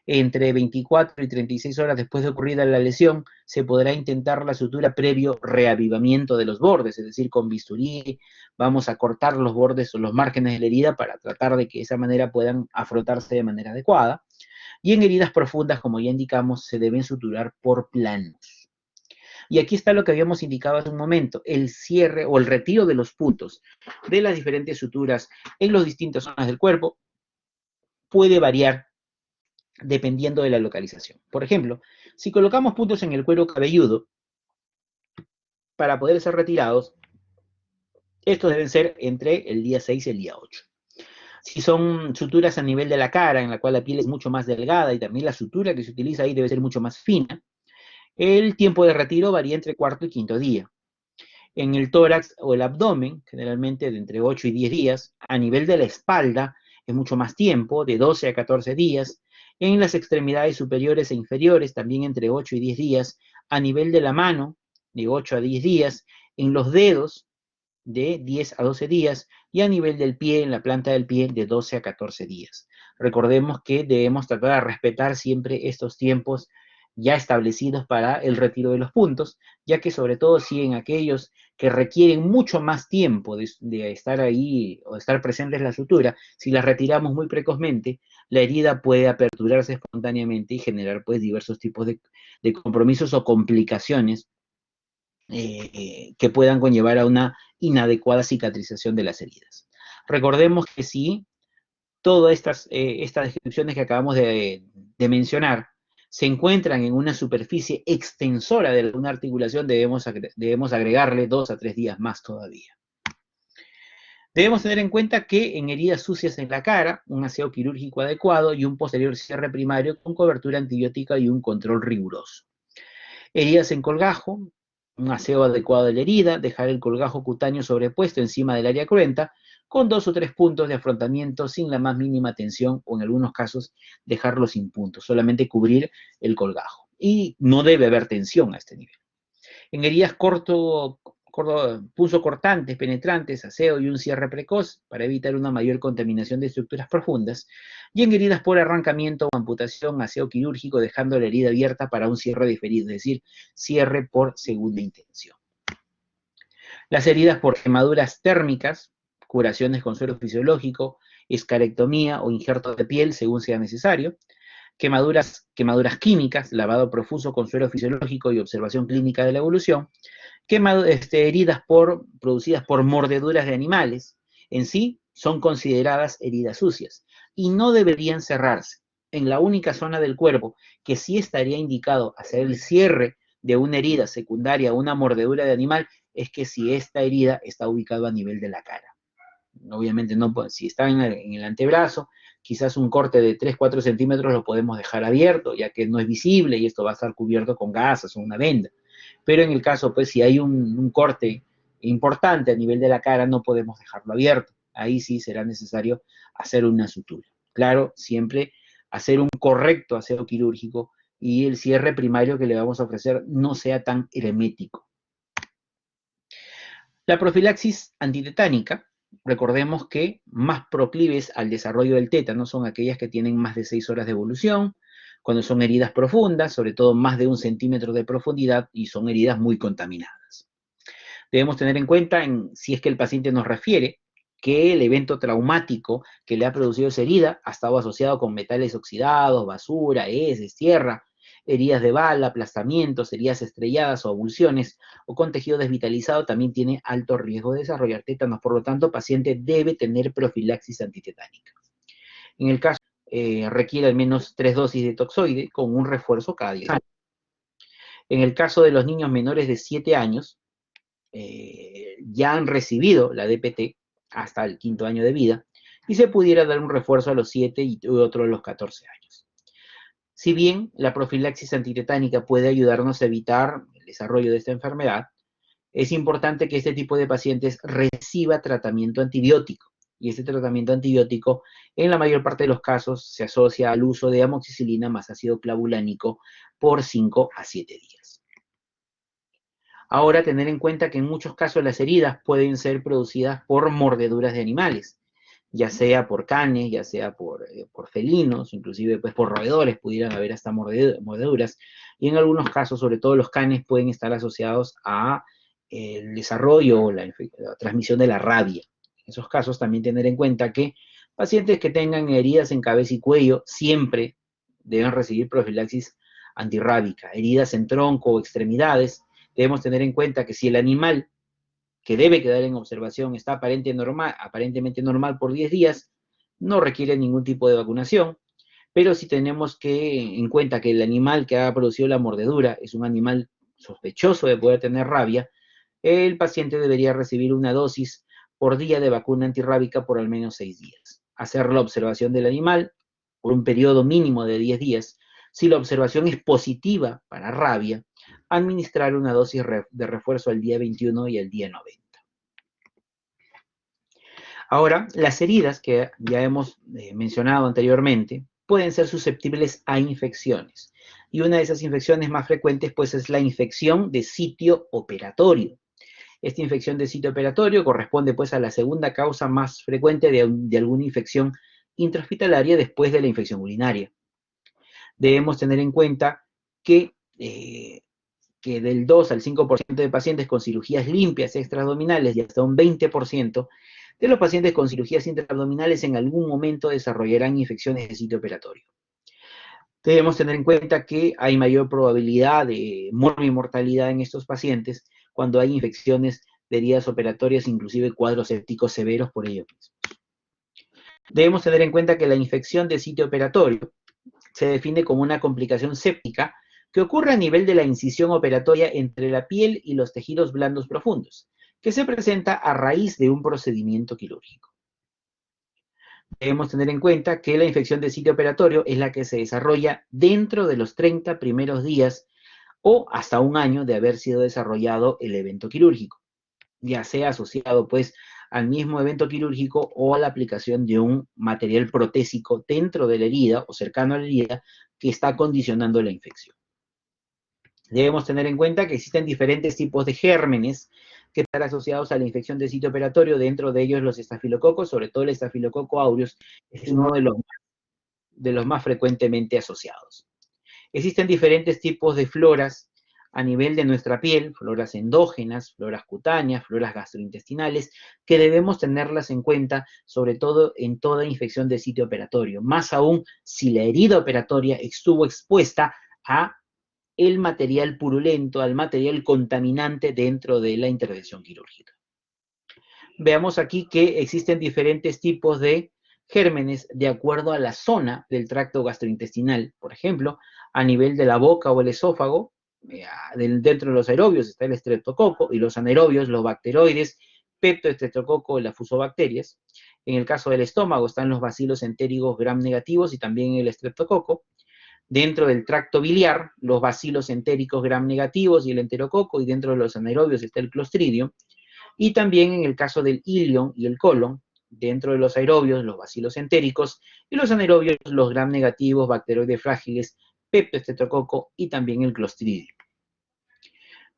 Entre 24 y 36 horas después de ocurrida la lesión, se podrá intentar la sutura previo reavivamiento de los bordes, es decir, con bisturí vamos a cortar los bordes o los márgenes de la herida para tratar de que de esa manera puedan afrontarse de manera adecuada. Y en heridas profundas, como ya indicamos, se deben suturar por planos. Y aquí está lo que habíamos indicado hace un momento, el cierre o el retiro de los puntos de las diferentes suturas en las distintas zonas del cuerpo puede variar dependiendo de la localización. Por ejemplo, si colocamos puntos en el cuero cabelludo para poder ser retirados, estos deben ser entre el día 6 y el día 8. Si son suturas a nivel de la cara, en la cual la piel es mucho más delgada y también la sutura que se utiliza ahí debe ser mucho más fina, el tiempo de retiro varía entre cuarto y quinto día. En el tórax o el abdomen, generalmente de entre 8 y 10 días. A nivel de la espalda es mucho más tiempo, de 12 a 14 días. En las extremidades superiores e inferiores, también entre 8 y 10 días. A nivel de la mano, de 8 a 10 días. En los dedos, de 10 a 12 días. Y a nivel del pie, en la planta del pie, de 12 a 14 días. Recordemos que debemos tratar de respetar siempre estos tiempos ya establecidos para el retiro de los puntos, ya que sobre todo si en aquellos que requieren mucho más tiempo de estar ahí o de estar presentes en la sutura, si las retiramos muy precozmente, la herida puede aperturarse espontáneamente y generar pues diversos tipos de compromisos o complicaciones que puedan conllevar a una inadecuada cicatrización de las heridas. Recordemos que si todas estas descripciones que acabamos de mencionar se encuentran en una superficie extensora de una articulación, debemos agregarle 2 a 3 días más todavía. Debemos tener en cuenta que en heridas sucias en la cara, un aseo quirúrgico adecuado y un posterior cierre primario con cobertura antibiótica y un control riguroso. Heridas en colgajo, un aseo adecuado de la herida, dejar el colgajo cutáneo sobrepuesto encima del área cruenta, con 2 o 3 puntos de afrontamiento sin la más mínima tensión, o en algunos casos dejarlo sin puntos, solamente cubrir el colgajo. Y no debe haber tensión a este nivel. En heridas punzocortantes, penetrantes, aseo y un cierre precoz para evitar una mayor contaminación de estructuras profundas. Y en heridas por arrancamiento o amputación, aseo quirúrgico, dejando la herida abierta para un cierre diferido, es decir, cierre por segunda intención. Las heridas por quemaduras térmicas, curaciones con suero fisiológico, escarectomía o injerto de piel según sea necesario. Quemaduras químicas, lavado profuso con suero fisiológico y observación clínica de la evolución. Heridas producidas por mordeduras de animales, en sí son consideradas heridas sucias y no deberían cerrarse. En la única zona del cuerpo que sí estaría indicado hacer el cierre de una herida secundaria a una mordedura de animal es que si esta herida está ubicada a nivel de la cara. Obviamente no, si está en el antebrazo, quizás un corte de 3-4 centímetros lo podemos dejar abierto, ya que no es visible y esto va a estar cubierto con gasas o una venda. Pero en el caso, pues, si hay un corte importante a nivel de la cara, no podemos dejarlo abierto. Ahí sí será necesario hacer una sutura. Claro, siempre hacer un correcto aseo quirúrgico y el cierre primario que le vamos a ofrecer no sea tan hermético. La profilaxis antitetánica, recordemos que más proclives al desarrollo del tétano son aquellas que tienen más de 6 horas de evolución, cuando son heridas profundas, sobre todo más de 1 centímetro de profundidad y son heridas muy contaminadas. Debemos tener en cuenta, si es que el paciente nos refiere, que el evento traumático que le ha producido esa herida ha estado asociado con metales oxidados, basura, heces, tierra, heridas de bala, aplastamientos, heridas estrelladas o avulsiones, o con tejido desvitalizado, también tiene alto riesgo de desarrollar tétanos. Por lo tanto, el paciente debe tener profilaxis antitetánica. En el caso, requiere al menos 3 dosis de toxoide con un refuerzo cada 10 años. En el caso de los niños menores de 7 años, ya han recibido la DPT hasta el 5º año de vida, y se pudiera dar un refuerzo a los 7 y otro a los 14 años. Si bien la profilaxis antitetánica puede ayudarnos a evitar el desarrollo de esta enfermedad, es importante que este tipo de pacientes reciba tratamiento antibiótico. Y este tratamiento antibiótico, en la mayor parte de los casos, se asocia al uso de amoxicilina más ácido clavulánico por 5 a 7 días. Ahora, tener en cuenta que en muchos casos las heridas pueden ser producidas por mordeduras de animales, ya sea por canes, ya sea por felinos, inclusive pues por roedores pudieran haber hasta mordeduras, y en algunos casos, sobre todo los canes, pueden estar asociados a el desarrollo o la transmisión de la rabia. En esos casos también tener en cuenta que pacientes que tengan heridas en cabeza y cuello siempre deben recibir profilaxis antirrábica. Heridas en tronco o extremidades, debemos tener en cuenta que si el animal que debe quedar en observación está aparentemente normal por 10 días, no requiere ningún tipo de vacunación, pero si tenemos en cuenta que el animal que ha producido la mordedura es un animal sospechoso de poder tener rabia, el paciente debería recibir una dosis por día de vacuna antirrábica por al menos 6 días. Hacer la observación del animal por un periodo mínimo de 10 días. Si la observación es positiva para rabia, administrar una dosis de refuerzo al día 21 y al día 90. Ahora, las heridas que ya hemos mencionado anteriormente pueden ser susceptibles a infecciones. Y una de esas infecciones más frecuentes pues es la infección de sitio operatorio. Esta infección de sitio operatorio corresponde pues a la segunda causa más frecuente de alguna infección intrahospitalaria después de la infección urinaria. Debemos tener en cuenta que del 2 al 5% de pacientes con cirugías limpias extraabdominales y hasta un 20% de los pacientes con cirugías intraabdominales en algún momento desarrollarán infecciones de sitio operatorio. Debemos tener en cuenta que hay mayor probabilidad de morbimortalidad en estos pacientes cuando hay infecciones de heridas operatorias, inclusive cuadros sépticos severos por ello mismo. Debemos tener en cuenta que la infección de sitio operatorio se define como una complicación séptica que ocurre a nivel de la incisión operatoria entre la piel y los tejidos blandos profundos, que se presenta a raíz de un procedimiento quirúrgico. Debemos tener en cuenta que la infección de sitio operatorio es la que se desarrolla dentro de los 30 primeros días o hasta un año de haber sido desarrollado el evento quirúrgico, ya sea asociado pues al mismo evento quirúrgico o a la aplicación de un material protésico dentro de la herida o cercano a la herida que está condicionando la infección. Debemos tener en cuenta que existen diferentes tipos de gérmenes que están asociados a la infección de sitio operatorio, dentro de ellos los estafilococos, sobre todo el estafilococo aureus, es uno de los más frecuentemente asociados. Existen diferentes tipos de floras a nivel de nuestra piel, floras endógenas, floras cutáneas, floras gastrointestinales, que debemos tenerlas en cuenta, sobre todo en toda infección de sitio operatorio, más aún si la herida operatoria estuvo expuesta a el material purulento, al material contaminante dentro de la intervención quirúrgica. Veamos aquí que existen diferentes tipos de gérmenes de acuerdo a la zona del tracto gastrointestinal. Por ejemplo, a nivel de la boca o el esófago, dentro de los aerobios está el estreptococo, y los anaerobios, los bacteroides, peptoestreptococo y las fusobacterias. En el caso del estómago están los bacilos entéricos gram negativos y también el estreptococo. Dentro del tracto biliar, los bacilos entéricos gram negativos y el enterococo, y dentro de los anaerobios está el clostridio. Y también en el caso del ilion y el colon, dentro de los aerobios, los bacilos entéricos, y los anaerobios, los gram negativos, bacteroides frágiles, peptoestreptococo y también el clostridio.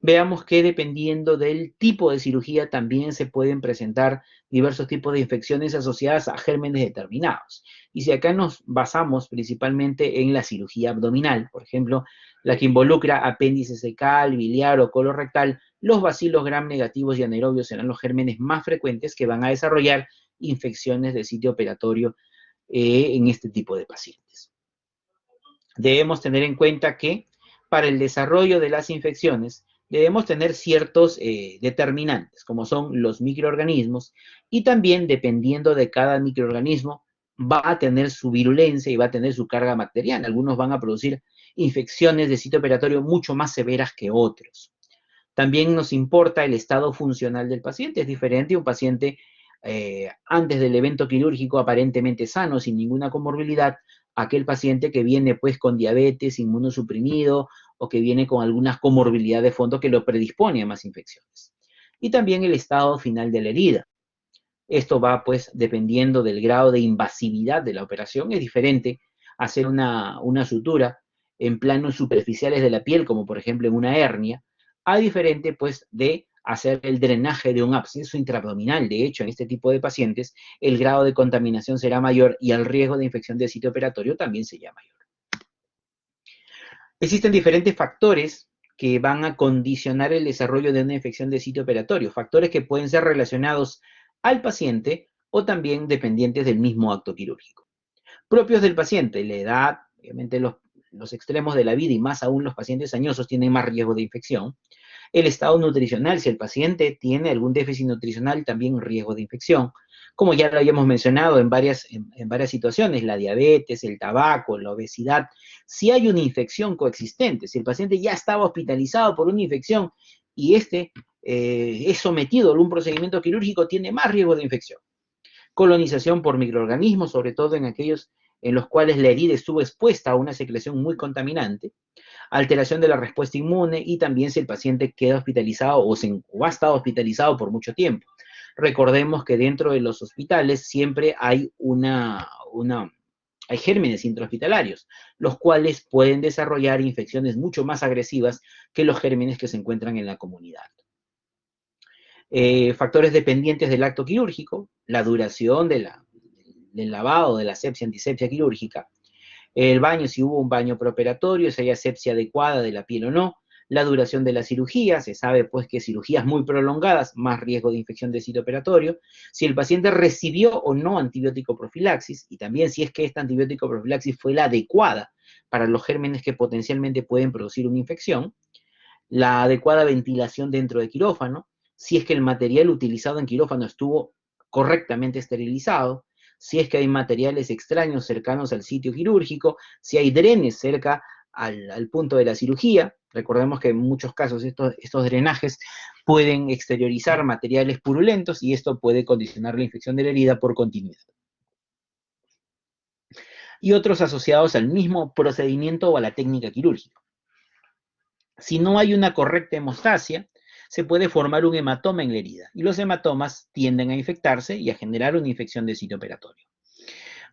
Veamos que dependiendo del tipo de cirugía también se pueden presentar diversos tipos de infecciones asociadas a gérmenes determinados. Y si acá nos basamos principalmente en la cirugía abdominal, por ejemplo, la que involucra apéndice fecal, biliar o colorectal, los bacilos gram negativos y anaerobios serán los gérmenes más frecuentes que van a desarrollar infecciones de sitio operatorio en este tipo de pacientes. Debemos tener en cuenta que para el desarrollo de las infecciones debemos tener ciertos determinantes, como son los microorganismos, y también dependiendo de cada microorganismo va a tener su virulencia y va a tener su carga bacteriana. Algunos van a producir infecciones de sitio operatorio mucho más severas que otros. También nos importa el estado funcional del paciente. Es diferente un paciente antes del evento quirúrgico aparentemente sano, sin ninguna comorbilidad, a aquel paciente que viene pues con diabetes, inmunosuprimido, o que viene con alguna comorbilidad de fondo que lo predispone a más infecciones. Y también el estado final de la herida. Esto va pues dependiendo del grado de invasividad de la operación. Es diferente hacer una sutura en planos superficiales de la piel, como por ejemplo en una hernia, a diferente pues de hacer el drenaje de un absceso intraabdominal. De hecho, en este tipo de pacientes, el grado de contaminación será mayor y el riesgo de infección de sitio operatorio también será mayor. Existen diferentes factores que van a condicionar el desarrollo de una infección de sitio operatorio, factores que pueden ser relacionados al paciente o también dependientes del mismo acto quirúrgico. Propios del paciente, la edad, obviamente los extremos de la vida y más aún los pacientes añosos tienen más riesgo de infección. El estado nutricional, si el paciente tiene algún déficit nutricional, también riesgo de infección. Como ya lo habíamos mencionado en varias situaciones, la diabetes, el tabaco, la obesidad, si hay una infección coexistente, si el paciente ya estaba hospitalizado por una infección y es sometido a un procedimiento quirúrgico, tiene más riesgo de infección. Colonización por microorganismos, sobre todo en aquellos en los cuales la herida estuvo expuesta a una secreción muy contaminante. Alteración de la respuesta inmune, y también si el paciente queda hospitalizado o ha estado hospitalizado por mucho tiempo. Recordemos que dentro de los hospitales siempre hay hay gérmenes intrahospitalarios, los cuales pueden desarrollar infecciones mucho más agresivas que los gérmenes que se encuentran en la comunidad. Factores dependientes del acto quirúrgico, la duración del lavado, de la asepsia, antisepsia quirúrgica, el baño, si hubo un baño preoperatorio, si hay asepsia adecuada de la piel o no, la duración de la cirugía, se sabe pues que cirugías muy prolongadas, más riesgo de infección de sitio operatorio, si el paciente recibió o no antibiótico profilaxis, y también si es que esta antibiótico profilaxis fue la adecuada para los gérmenes que potencialmente pueden producir una infección. la adecuada ventilación dentro de quirófano, si es que el material utilizado en quirófano estuvo correctamente esterilizado, si es que hay materiales extraños cercanos al sitio quirúrgico, si hay drenes cerca al punto de la cirugía. Recordemos que en muchos casos estos drenajes pueden exteriorizar materiales purulentos y esto puede condicionar la infección de la herida por continuidad. Y otros asociados al mismo procedimiento o a la técnica quirúrgica. Si no hay una correcta hemostasia, se puede formar un hematoma en la herida y los hematomas tienden a infectarse y a generar una infección de sitio operatorio.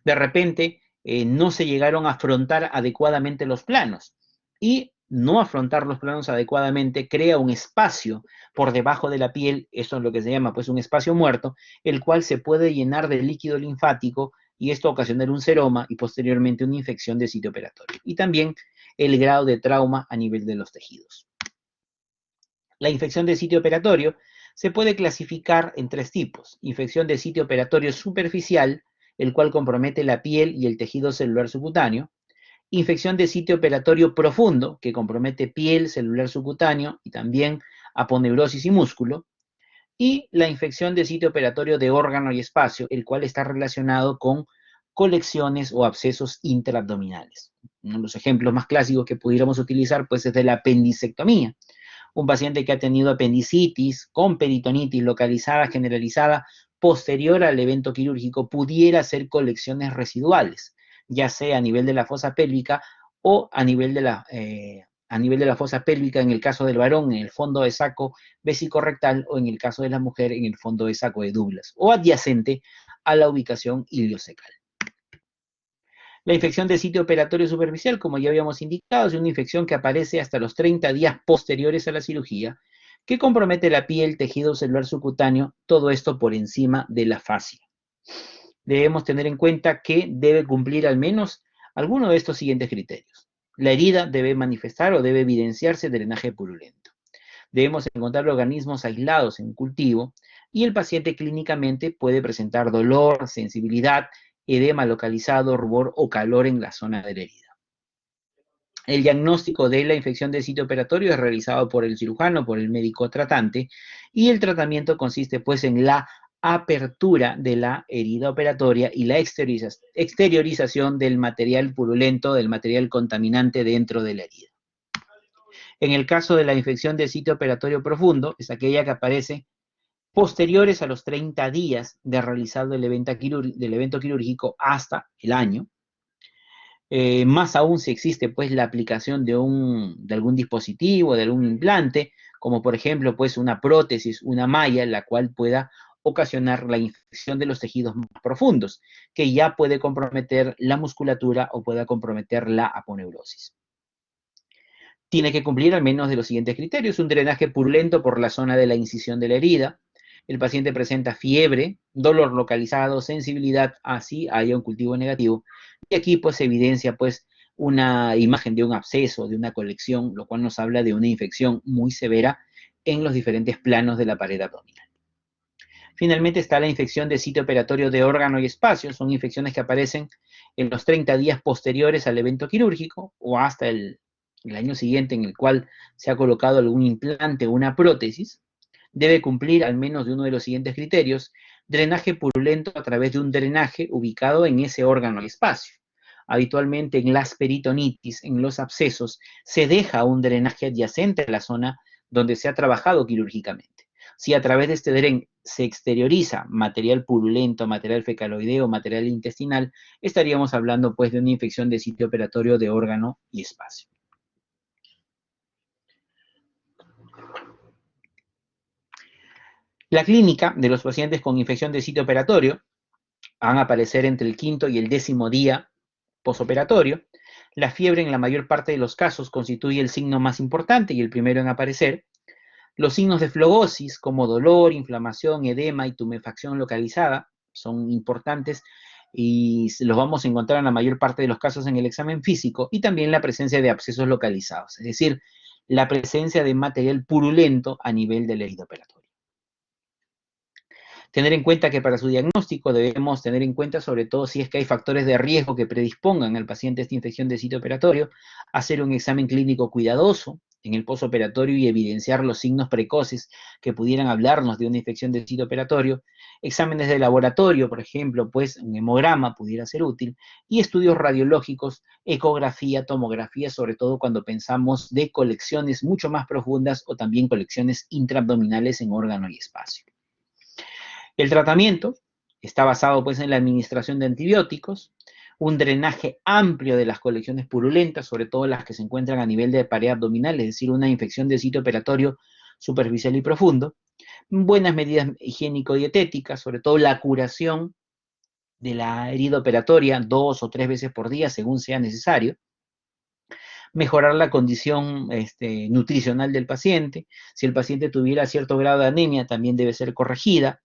De repente, no se llegaron a afrontar adecuadamente los planos y no afrontar los planos adecuadamente crea un espacio por debajo de la piel, eso es lo que se llama pues un espacio muerto, el cual se puede llenar de líquido linfático y esto ocasionar un seroma y posteriormente una infección de sitio operatorio. Y también el grado de trauma a nivel de los tejidos. La infección de sitio operatorio se puede clasificar en tres tipos. Infección de sitio operatorio superficial, el cual compromete la piel y el tejido celular subcutáneo. Infección de sitio operatorio profundo, que compromete piel, celular subcutáneo y también aponeurosis y músculo. Y la infección de sitio operatorio de órgano y espacio, el cual está relacionado con colecciones o abscesos intraabdominales. Uno de los ejemplos más clásicos que pudiéramos utilizar pues es de la apendicectomía. Un paciente que ha tenido apendicitis con peritonitis localizada, generalizada, posterior al evento quirúrgico, pudiera ser colecciones residuales, ya sea a nivel de la fosa pélvica o a nivel de la fosa pélvica en el caso del varón, en el fondo de saco vesicorrectal, o en el caso de la mujer, en el fondo de saco de Douglas, o adyacente a la ubicación iliocecal. La infección de sitio operatorio superficial, como ya habíamos indicado, es una infección que aparece hasta los 30 días posteriores a la cirugía, que compromete la piel, tejido celular subcutáneo, todo esto por encima de la fascia. Debemos tener en cuenta que debe cumplir al menos alguno de estos siguientes criterios. La herida debe manifestar o debe evidenciarse drenaje purulento. Debemos encontrar organismos aislados en cultivo y el paciente clínicamente puede presentar dolor, sensibilidad, edema localizado, rubor o calor en la zona de la herida. El diagnóstico de la infección de sitio operatorio es realizado por el cirujano, por el médico tratante, y el tratamiento consiste pues en la apertura de la herida operatoria y la exteriorización del material purulento, del material contaminante dentro de la herida. En el caso de la infección de sitio operatorio profundo, es aquella que aparece posteriores a los 30 días de realizado del evento quirúrgico hasta el año. Más aún si existe pues la aplicación de algún dispositivo, de algún implante, como por ejemplo pues una prótesis, una malla, la cual pueda ocasionar la infección de los tejidos más profundos, que ya puede comprometer la musculatura o pueda comprometer la aponeurosis. Tiene que cumplir al menos de los siguientes criterios: un drenaje purulento por la zona de la incisión de la herida, el paciente presenta fiebre, dolor localizado, sensibilidad, así haya un cultivo negativo, y aquí pues se evidencia pues una imagen de un absceso, de una colección, lo cual nos habla de una infección muy severa en los diferentes planos de la pared abdominal. Finalmente está la infección de sitio operatorio de órgano y espacio. Son infecciones que aparecen en los 30 días posteriores al evento quirúrgico o hasta el año siguiente en el cual se ha colocado algún implante o una prótesis. Debe cumplir al menos de uno de los siguientes criterios: drenaje purulento a través de un drenaje ubicado en ese órgano y espacio. Habitualmente en las peritonitis, en los abscesos, se deja un drenaje adyacente a la zona donde se ha trabajado quirúrgicamente. Si a través de este dren se exterioriza material purulento, material fecaloideo, material intestinal, estaríamos hablando pues de una infección de sitio operatorio de órgano y espacio. La clínica de los pacientes con infección de sitio operatorio van a aparecer entre el 5º y el 10º día posoperatorio. La fiebre en la mayor parte de los casos constituye el signo más importante y el primero en aparecer. Los signos de flegosis como dolor, inflamación, edema y tumefacción localizada son importantes y los vamos a encontrar en la mayor parte de los casos en el examen físico, y también la presencia de abscesos localizados, es decir, la presencia de material purulento a nivel de la herida operatoria. Tener en cuenta que para su diagnóstico debemos tener en cuenta sobre todo si es que hay factores de riesgo que predispongan al paciente a esta infección de sitio operatorio, hacer un examen clínico cuidadoso, en el posoperatorio y evidenciar los signos precoces que pudieran hablarnos de una infección del sitio operatorio. Exámenes de laboratorio, por ejemplo, pues un hemograma pudiera ser útil, y estudios radiológicos, ecografía, tomografía, sobre todo cuando pensamos de colecciones mucho más profundas o también colecciones intraabdominales en órgano y espacio. El tratamiento está basado pues en la administración de antibióticos, un drenaje amplio de las colecciones purulentas, sobre todo las que se encuentran a nivel de pared abdominal, es decir, una infección de sitio operatorio superficial y profundo, buenas medidas higiénico-dietéticas, sobre todo la curación de la herida operatoria 2 o 3 veces por día, según sea necesario, mejorar la condición nutricional del paciente. Si el paciente tuviera cierto grado de anemia, también debe ser corregida.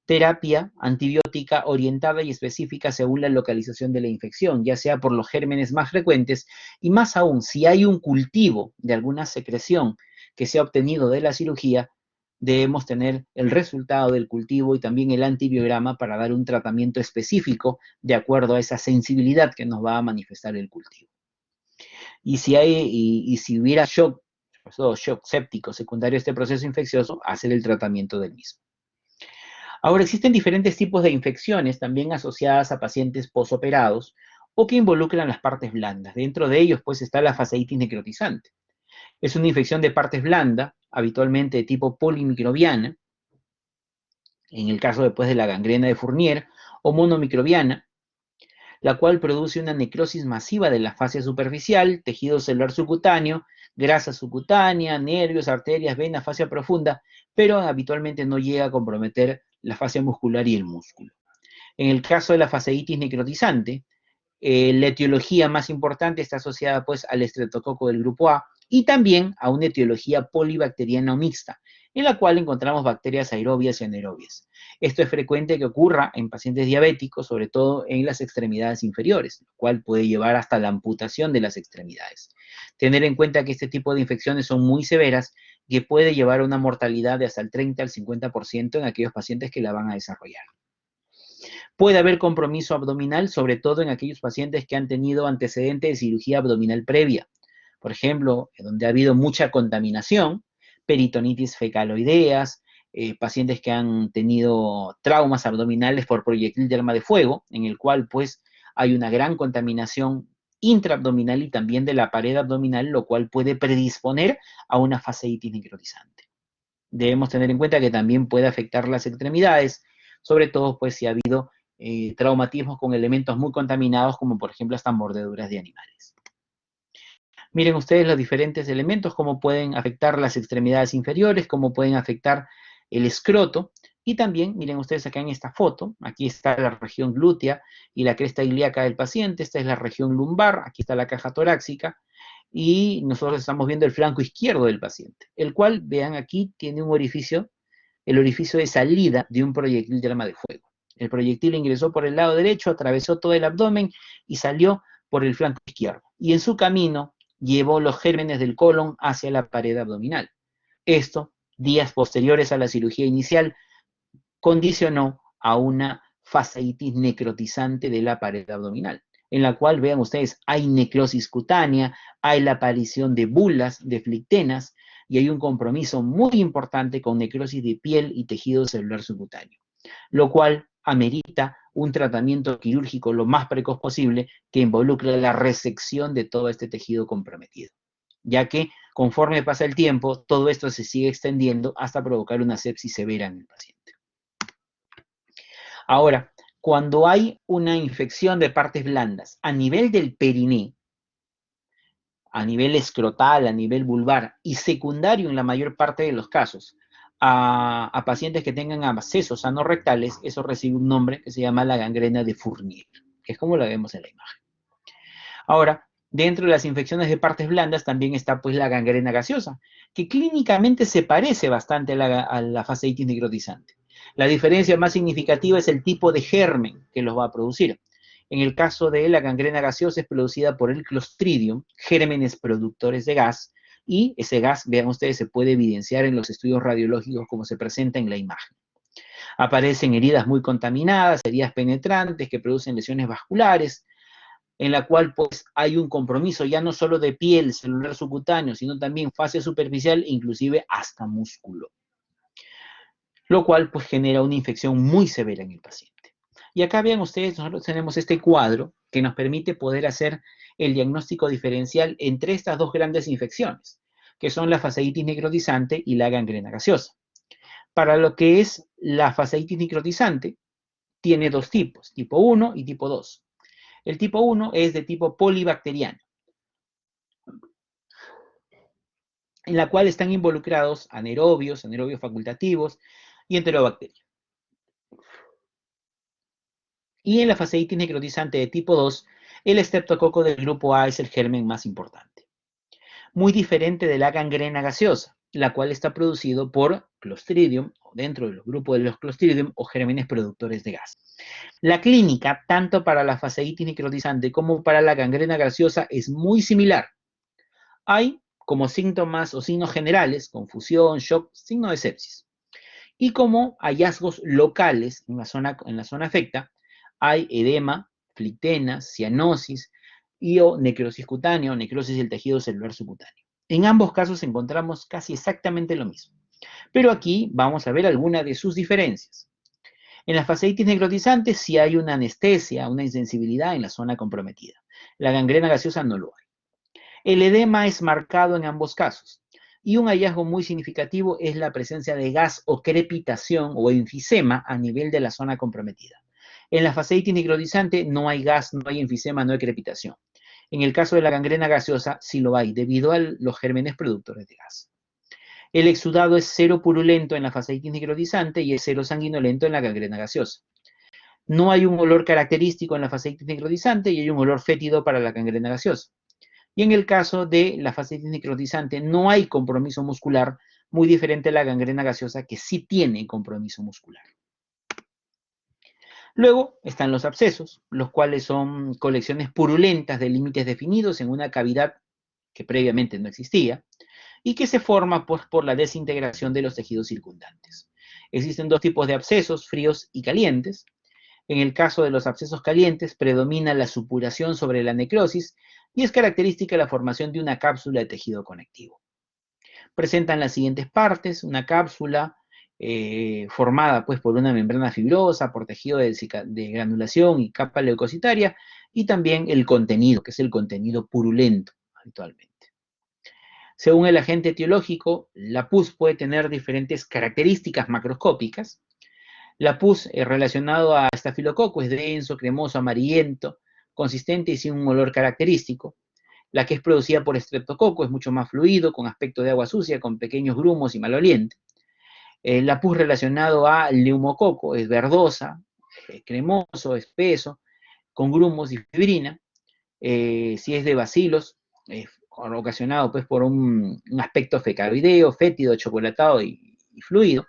Terapia antibiótica orientada y específica según la localización de la infección, ya sea por los gérmenes más frecuentes, y más aún, si hay un cultivo de alguna secreción que se ha obtenido de la cirugía, debemos tener el resultado del cultivo y también el antibiograma para dar un tratamiento específico de acuerdo a esa sensibilidad que nos va a manifestar el cultivo. Y si hubiera shock, sobre todo shock séptico secundario a este proceso infeccioso, hacer el tratamiento del mismo. Ahora, existen diferentes tipos de infecciones también asociadas a pacientes posoperados o que involucran las partes blandas. Dentro de ellos, pues, está la fasciitis necrotizante. Es una infección de partes blandas, habitualmente de tipo polimicrobiana, en el caso después de la gangrena de Fournier, o monomicrobiana, la cual produce una necrosis masiva de la fascia superficial, tejido celular subcutáneo, grasa subcutánea, nervios, arterias, venas, fascia profunda, pero habitualmente no llega a comprometer la fascia muscular y el músculo. En el caso de la fasciitis necrotizante, la etiología más importante está asociada pues al estreptococo del grupo A y también a una etiología polibacteriana o mixta, en la cual encontramos bacterias aerobias y anaerobias. Esto es frecuente que ocurra en pacientes diabéticos, sobre todo en las extremidades inferiores, lo cual puede llevar hasta la amputación de las extremidades. Tener en cuenta que este tipo de infecciones son muy severas, que puede llevar a una mortalidad de hasta el 30 al 50% en aquellos pacientes que la van a desarrollar. Puede haber compromiso abdominal, sobre todo en aquellos pacientes que han tenido antecedente de cirugía abdominal previa. Por ejemplo, donde ha habido mucha contaminación, peritonitis fecaloideas, pacientes que han tenido traumas abdominales por proyectil de arma de fuego, en el cual pues hay una gran contaminación intraabdominal y también de la pared abdominal, lo cual puede predisponer a una fasciitis necrotizante. Debemos tener en cuenta que también puede afectar las extremidades, sobre todo pues si ha habido traumatismos con elementos muy contaminados, como por ejemplo hasta mordeduras de animales. Miren ustedes los diferentes elementos, cómo pueden afectar las extremidades inferiores, cómo pueden afectar el escroto, y también, miren ustedes acá en esta foto, aquí está la región glútea y la cresta ilíaca del paciente, esta es la región lumbar, aquí está la caja torácica, y nosotros estamos viendo el flanco izquierdo del paciente, el cual, vean aquí, tiene un orificio, el orificio de salida de un proyectil de arma de fuego. El proyectil ingresó por el lado derecho, atravesó todo el abdomen y salió por el flanco izquierdo. Y en su camino llevó los gérmenes del colon hacia la pared abdominal. Esto, días posteriores a la cirugía inicial, condicionó a una fasciitis necrotizante de la pared abdominal, en la cual, vean ustedes, hay necrosis cutánea, hay la aparición de bulas, de flictenas, y hay un compromiso muy importante con necrosis de piel y tejido celular subcutáneo, lo cual amerita un tratamiento quirúrgico lo más precoz posible que involucre la resección de todo este tejido comprometido, ya que conforme pasa el tiempo, todo esto se sigue extendiendo hasta provocar una sepsis severa en el paciente. Ahora, cuando hay una infección de partes blandas a nivel del periné, a nivel escrotal, a nivel vulvar y secundario en la mayor parte de los casos, a pacientes que tengan abscesos anorrectales, eso recibe un nombre que se llama la gangrena de Fournier, que es como la vemos en la imagen. Ahora, dentro de las infecciones de partes blandas también está pues la gangrena gaseosa, que clínicamente se parece bastante a la fasciitis necrotizante. La diferencia más significativa es el tipo de germen que los va a producir. En el caso de la gangrena gaseosa es producida por el Clostridium, gérmenes productores de gas, y ese gas, vean ustedes, se puede evidenciar en los estudios radiológicos como se presenta en la imagen. Aparecen heridas muy contaminadas, heridas penetrantes que producen lesiones vasculares, en la cual pues hay un compromiso ya no solo de piel, celular subcutáneo, sino también fascia superficial e inclusive hasta músculo, lo cual pues genera una infección muy severa en el paciente. Y acá vean ustedes, nosotros tenemos este cuadro que nos permite poder hacer el diagnóstico diferencial entre estas dos grandes infecciones, que son la fasciitis necrotizante y la gangrena gaseosa. Para lo que es la fasciitis necrotizante, tiene dos tipos, tipo 1 y tipo 2. El tipo 1 es de tipo polibacteriano, en la cual están involucrados anaerobios facultativos y enterobacterias. Y en la fasciitis necrotizante de tipo 2, el estreptococo del grupo A es el germen más importante. Muy diferente de la gangrena gaseosa, la cual está producido por Clostridium, o dentro del grupo de los Clostridium, o gérmenes productores de gas. La clínica, tanto para la fasciitis necrotizante como para la gangrena gaseosa, es muy similar. Hay como síntomas o signos generales, confusión, shock, signo de sepsis. Y como hallazgos locales en la zona afecta, hay edema, flictenas, cianosis y o necrosis cutánea o necrosis del tejido celular subcutáneo. En ambos casos encontramos casi exactamente lo mismo. Pero aquí vamos a ver algunas de sus diferencias. En la fasciitis necrotizante sí hay una anestesia, una insensibilidad en la zona comprometida. La gangrena gaseosa no lo hay. El edema es marcado en ambos casos. Y un hallazgo muy significativo es la presencia de gas o crepitación o enfisema a nivel de la zona comprometida. En la fasciitis necrotizante no hay gas, no hay enfisema, no hay crepitación. En el caso de la gangrena gaseosa sí lo hay, debido a los gérmenes productores de gas. El exudado es cero purulento en la fasciitis necrotizante y es cero sanguinolento en la gangrena gaseosa. No hay un olor característico en la fasciitis necrotizante y hay un olor fétido para la gangrena gaseosa. Y en el caso de la fasciitis necrotizante no hay compromiso muscular, muy diferente a la gangrena gaseosa que sí tiene compromiso muscular. Luego están los abscesos, los cuales son colecciones purulentas de límites definidos en una cavidad que previamente no existía y que se forma pues, por la desintegración de los tejidos circundantes. Existen dos tipos de abscesos, fríos y calientes. En el caso de los abscesos calientes, predomina la supuración sobre la necrosis y es característica la formación de una cápsula de tejido conectivo. Presentan las siguientes partes: una cápsula formada pues, por una membrana fibrosa, por tejido de granulación y capa leucocitaria, y también el contenido, que es el contenido purulento habitualmente. Según el agente etiológico, la pus puede tener diferentes características macroscópicas. La pus relacionado a estafilococo es denso, cremoso, amarillento, consistente y sin un olor característico. La que es producida por estreptococo es mucho más fluido, con aspecto de agua sucia, con pequeños grumos y maloliente. La pus relacionado a neumococo es verdosa, cremoso, espeso, con grumos y fibrina. Si es de bacilos, ocasionado pues por un aspecto fecaloideo, fétido, chocolatado y fluido.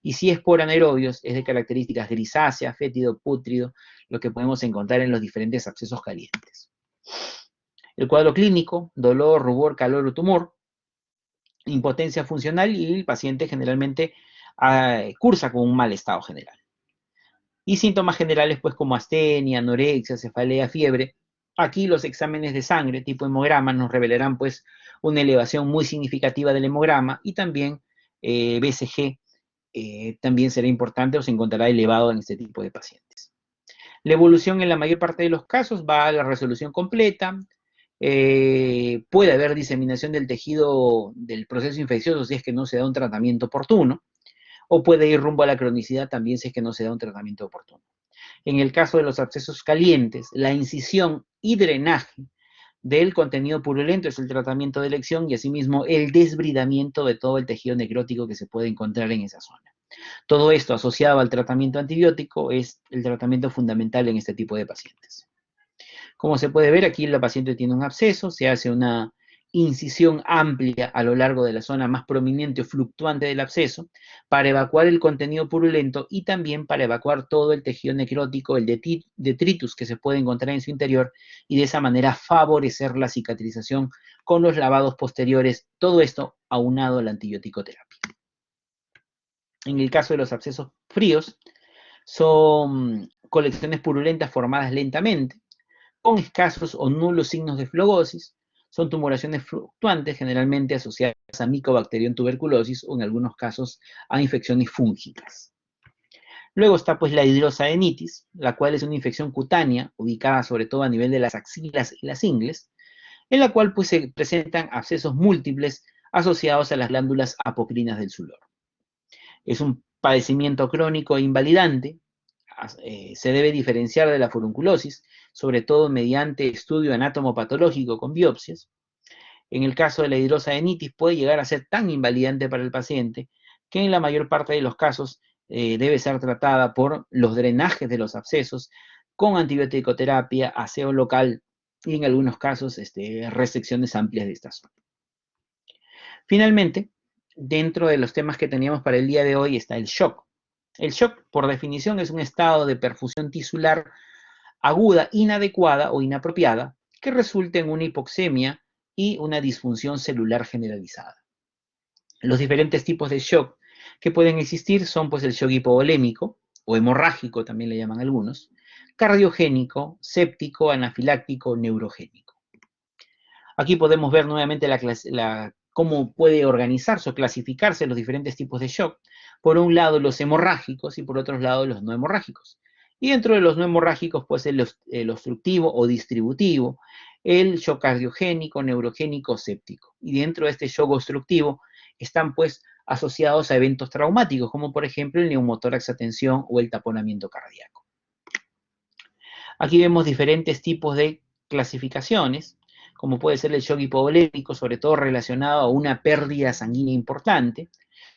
Y si es por anaerobios, es de características grisáceas, fétido, pútrido, lo que podemos encontrar en los diferentes abscesos calientes. El cuadro clínico: dolor, rubor, calor o tumor, impotencia funcional, y el paciente generalmente cursa con un mal estado general. Y síntomas generales pues como astenia, anorexia, cefalea, fiebre. Aquí los exámenes de sangre tipo hemograma nos revelarán pues una elevación muy significativa del hemograma, y también BCG también será importante o se encontrará elevado en este tipo de pacientes. La evolución en la mayor parte de los casos va a la resolución completa. Puede haber diseminación del tejido del proceso infeccioso si es que no se da un tratamiento oportuno, o puede ir rumbo a la cronicidad también si es que no se da un tratamiento oportuno. En el caso de los abscesos calientes, la incisión y drenaje del contenido purulento es el tratamiento de elección, y asimismo el desbridamiento de todo el tejido necrótico que se puede encontrar en esa zona. Todo esto asociado al tratamiento antibiótico es el tratamiento fundamental en este tipo de pacientes. Como se puede ver, aquí la paciente tiene un absceso, se hace una incisión amplia a lo largo de la zona más prominente o fluctuante del absceso para evacuar el contenido purulento y también para evacuar todo el tejido necrótico, el detritus que se puede encontrar en su interior, y de esa manera favorecer la cicatrización con los lavados posteriores, todo esto aunado a la antibiótico-terapia. En el caso de los abscesos fríos, son colecciones purulentas formadas lentamente, con escasos o nulos signos de flogosis. Son tumoraciones fluctuantes, generalmente asociadas a Mycobacterium tuberculosis o en algunos casos a infecciones fúngicas. Luego está pues la hidrosaenitis, la cual es una infección cutánea ubicada sobre todo a nivel de las axilas y las ingles, en la cual pues se presentan abscesos múltiples asociados a las glándulas apocrinas del sulor. Es un padecimiento crónico e invalidante. Se debe diferenciar de la furunculosis, sobre todo mediante estudio anatomopatológico con biopsias. En el caso de la hidrosaenitis puede llegar a ser tan invalidante para el paciente que en la mayor parte de los casos debe ser tratada por los drenajes de los abscesos con antibiótico-terapia, aseo local y en algunos casos resecciones amplias de esta zona. Finalmente, dentro de los temas que teníamos para el día de hoy está el shock. El shock, por definición, es un estado de perfusión tisular aguda, inadecuada o inapropiada que resulta en una hipoxemia y una disfunción celular generalizada. Los diferentes tipos de shock que pueden existir son pues el shock hipovolémico o hemorrágico, también le llaman algunos, cardiogénico, séptico, anafiláctico, neurogénico. Aquí podemos ver nuevamente cómo puede organizarse o clasificarse los diferentes tipos de shock. Por un lado los hemorrágicos y por otro lado los no hemorrágicos. Y dentro de los no hemorrágicos, pues el obstructivo o distributivo, el shock cardiogénico, neurogénico, séptico. Y dentro de este shock obstructivo están pues asociados a eventos traumáticos, como por ejemplo el neumotórax a tensión o el taponamiento cardíaco. Aquí vemos diferentes tipos de clasificaciones, como puede ser el shock hipovolémico, sobre todo relacionado a una pérdida sanguínea importante,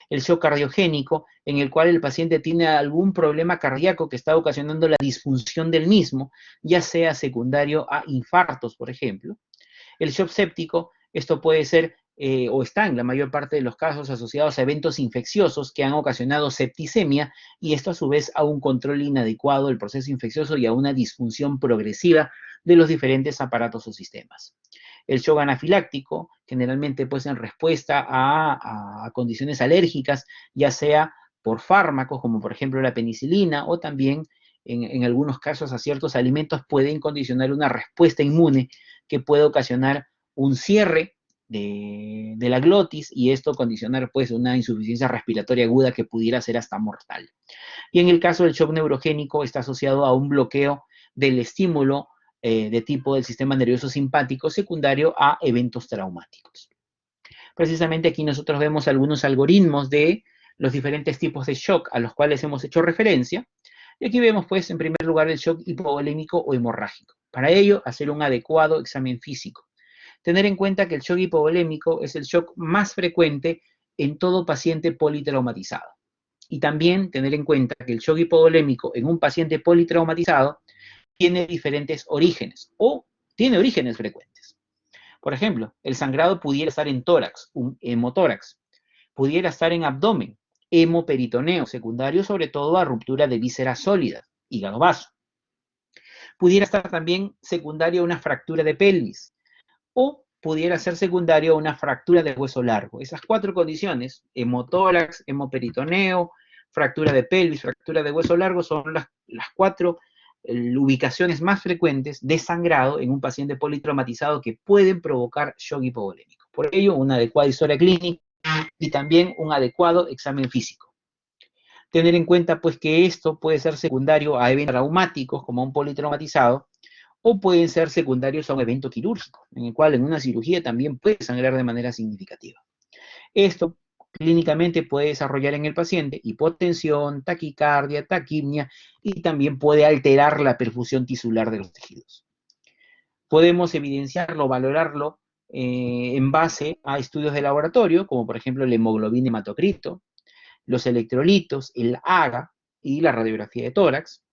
el shock cardiogénico, en el cual el paciente tiene algún problema cardíaco que está ocasionando la disfunción del mismo, ya sea secundario a infartos, por ejemplo. El shock séptico, esto puede ser o está en la mayor parte de los casos asociados a eventos infecciosos que han ocasionado septicemia y esto a su vez a un control inadecuado del proceso infeccioso y a una disfunción progresiva de los diferentes aparatos o sistemas. El shock anafiláctico, generalmente pues en respuesta a condiciones alérgicas, ya sea por fármacos como por ejemplo la penicilina o también en algunos casos a ciertos alimentos pueden condicionar una respuesta inmune que puede ocasionar un cierre de la glotis y esto condicionar pues una insuficiencia respiratoria aguda que pudiera ser hasta mortal. Y en el caso del shock neurogénico está asociado a un bloqueo del estímulo de tipo del sistema nervioso simpático secundario a eventos traumáticos. Precisamente aquí nosotros vemos algunos algoritmos de los diferentes tipos de shock a los cuales hemos hecho referencia. Y aquí vemos, pues, en primer lugar, el shock hipovolémico o hemorrágico. Para ello, hacer un adecuado examen físico. Tener en cuenta que el shock hipovolémico es el shock más frecuente en todo paciente politraumatizado. Y también tener en cuenta que el shock hipovolémico en un paciente politraumatizado tiene diferentes orígenes o tiene orígenes frecuentes. Por ejemplo, el sangrado pudiera estar en tórax, un hemotórax. Pudiera estar en abdomen, hemoperitoneo, secundario sobre todo a ruptura de vísceras sólidas, hígado vaso. Pudiera estar también secundario a una fractura de pelvis o pudiera ser secundario a una fractura de hueso largo. Esas cuatro condiciones, hemotórax, hemoperitoneo, fractura de pelvis, fractura de hueso largo, son las cuatro ubicaciones más frecuentes de sangrado en un paciente politraumatizado que pueden provocar shock hipovolémico. Por ello, una adecuada historia clínica y también un adecuado examen físico. Tener en cuenta pues que esto puede ser secundario a eventos traumáticos como un politraumatizado o pueden ser secundarios a un evento quirúrgico, en el cual en una cirugía también puede sangrar de manera significativa. Esto clínicamente puede desarrollar en el paciente hipotensión, taquicardia, taquipnia y también puede alterar la perfusión tisular de los tejidos. Podemos evidenciarlo, valorarlo en base a estudios de laboratorio, como por ejemplo la hemoglobina hematocrito, los electrolitos, el AGA y la radiografía de tórax.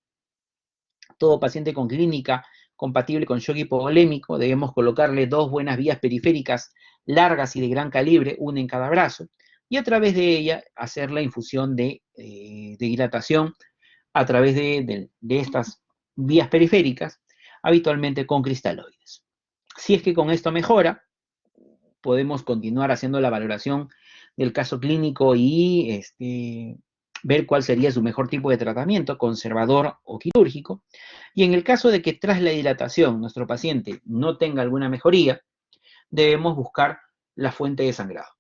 Todo paciente con clínica compatible con shock hipovolémico debemos colocarle dos buenas vías periféricas largas y de gran calibre, una en cada brazo, y a través de ella hacer la infusión de dilatación a través de estas vías periféricas, habitualmente con cristaloides. Si es que con esto mejora, podemos continuar haciendo la valoración del caso clínico y ver cuál sería su mejor tipo de tratamiento, conservador o quirúrgico, y en el caso de que tras la dilatación nuestro paciente no tenga alguna mejoría, debemos buscar la fuente de sangrado.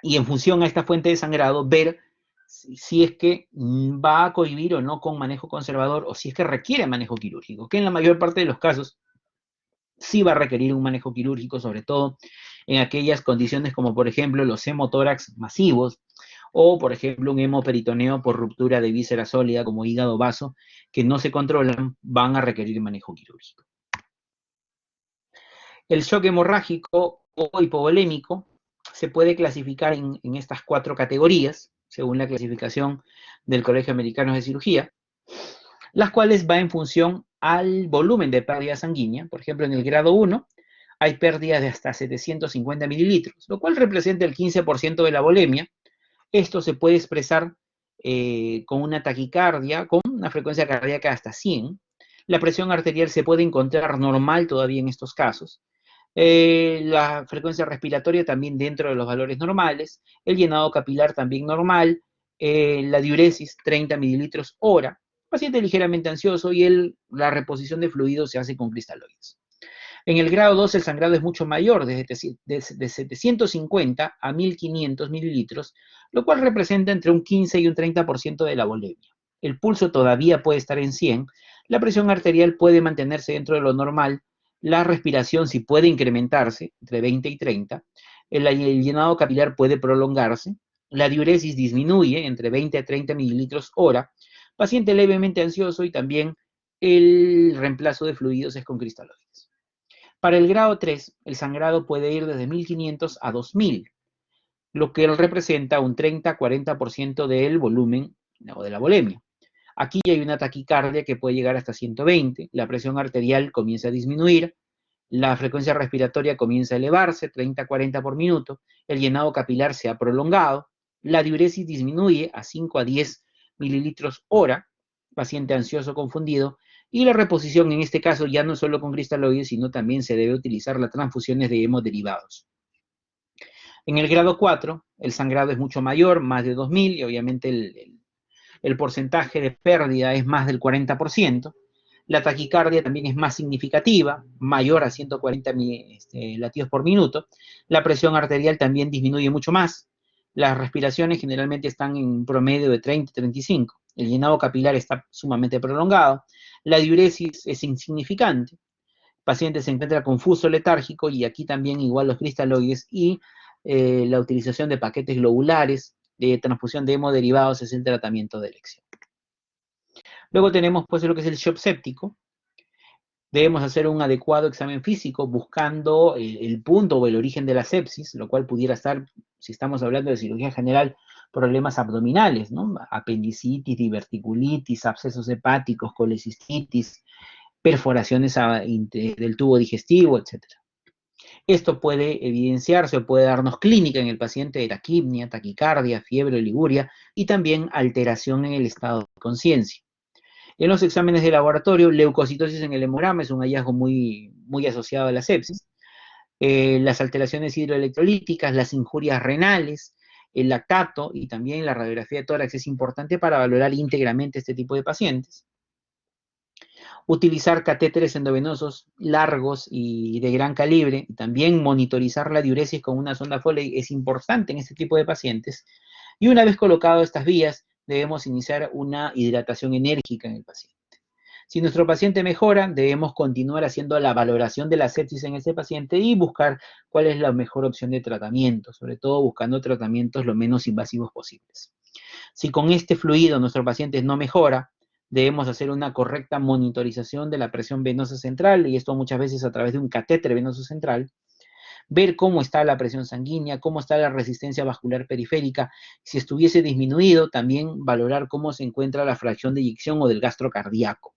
Y en función a esta fuente de sangrado, ver si es que va a cohibir o no con manejo conservador o si es que requiere manejo quirúrgico, que en la mayor parte de los casos sí va a requerir un manejo quirúrgico, sobre todo en aquellas condiciones como por ejemplo los hemotórax masivos o por ejemplo un hemoperitoneo por ruptura de víscera sólida como hígado vaso que no se controlan, van a requerir manejo quirúrgico. El shock hemorrágico o hipovolémico se puede clasificar en estas 4 categorías, según la clasificación del Colegio Americano de Cirugía, las cuales va en función al volumen de pérdida sanguínea. Por ejemplo, en el grado 1 hay pérdidas de hasta 750 mililitros, lo cual representa el 15% de la volemia. Esto se puede expresar con una taquicardia, con una frecuencia cardíaca hasta 100. La presión arterial se puede encontrar normal todavía en estos casos. La frecuencia respiratoria también dentro de los valores normales, el llenado capilar también normal, la diuresis 30 mililitros hora, paciente ligeramente ansioso y la reposición de fluidos se hace con cristaloides. En el grado 2 el sangrado es mucho mayor, de 750 a 1500 mililitros, lo cual representa entre un 15 y un 30% de la volemia. El pulso todavía puede estar en 100, la presión arterial puede mantenerse dentro de lo normal, la respiración sí puede incrementarse entre 20 y 30, el llenado capilar puede prolongarse, la diuresis disminuye entre 20 a 30 mililitros hora, paciente levemente ansioso y también el reemplazo de fluidos es con cristaloides. Para el grado 3, el sangrado puede ir desde 1500 a 2000, lo que representa un 30-40% del volumen o de la volemia. Aquí hay una taquicardia que puede llegar hasta 120, la presión arterial comienza a disminuir, la frecuencia respiratoria comienza a elevarse, 30-40 por minuto, el llenado capilar se ha prolongado, la diuresis disminuye a 5 a 10 mililitros hora, paciente ansioso confundido, y la reposición en este caso ya no solo con cristaloides, sino también se debe utilizar las transfusiones de hemoderivados. En el grado 4, el sangrado es mucho mayor, más de 2000, y obviamente el porcentaje de pérdida es más del 40%. La taquicardia también es más significativa, mayor a 140 latidos por minuto. La presión arterial también disminuye mucho más. Las respiraciones generalmente están en un promedio de 30-35. El llenado capilar está sumamente prolongado. La diuresis es insignificante. El paciente se encuentra confuso, letárgico, y aquí también igual los cristaloides y la utilización de paquetes globulares, de transfusión de hemoderivados es el tratamiento de elección. Luego tenemos pues lo que es el shock séptico. Debemos hacer un adecuado examen físico buscando el punto o el origen de la sepsis, lo cual pudiera estar, si estamos hablando de cirugía general, problemas abdominales, ¿no? Apendicitis, diverticulitis, abscesos hepáticos, colecistitis, perforaciones del tubo digestivo, etc. Esto puede evidenciarse o puede darnos clínica en el paciente de taquipnia, taquicardia, fiebre, oliguria y también alteración en el estado de conciencia. En los exámenes de laboratorio, leucocitosis en el hemograma es un hallazgo muy asociado a la sepsis. Las alteraciones hidroelectrolíticas, las injurias renales, el lactato y también la radiografía de tórax es importante para valorar íntegramente este tipo de pacientes. Utilizar catéteres endovenosos largos y de gran calibre, y también monitorizar la diuresis con una sonda Foley es importante en este tipo de pacientes. Y una vez colocado estas vías, debemos iniciar una hidratación enérgica en el paciente. Si nuestro paciente mejora, debemos continuar haciendo la valoración de la sepsis en ese paciente y buscar cuál es la mejor opción de tratamiento, sobre todo buscando tratamientos lo menos invasivos posibles. Si con este fluido nuestro paciente no mejora, debemos hacer una correcta monitorización de la presión venosa central, y esto muchas veces a través de un catéter venoso central, ver cómo está la presión sanguínea, cómo está la resistencia vascular periférica. Si estuviese disminuido, también valorar cómo se encuentra la fracción de eyección o del gastro cardíaco.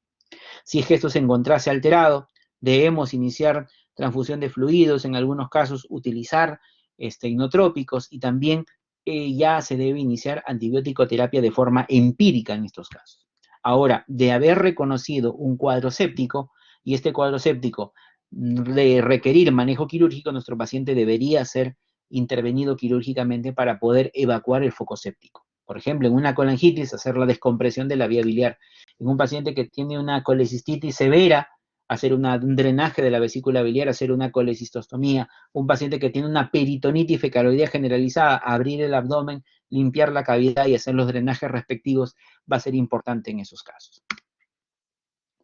Si es que esto se encontrase alterado, debemos iniciar transfusión de fluidos, en algunos casos utilizar inotrópicos y también ya se debe iniciar antibiótico terapia de forma empírica en estos casos. Ahora, de haber reconocido un cuadro séptico y este cuadro séptico de requerir manejo quirúrgico, nuestro paciente debería ser intervenido quirúrgicamente para poder evacuar el foco séptico. Por ejemplo, en una colangitis, hacer la descompresión de la vía biliar. En un paciente que tiene una colecistitis severa, hacer un drenaje de la vesícula biliar, hacer una colecistostomía. Un paciente que tiene una peritonitis fecaloidea generalizada, abrir el abdomen, limpiar la cavidad y hacer los drenajes respectivos va a ser importante en esos casos.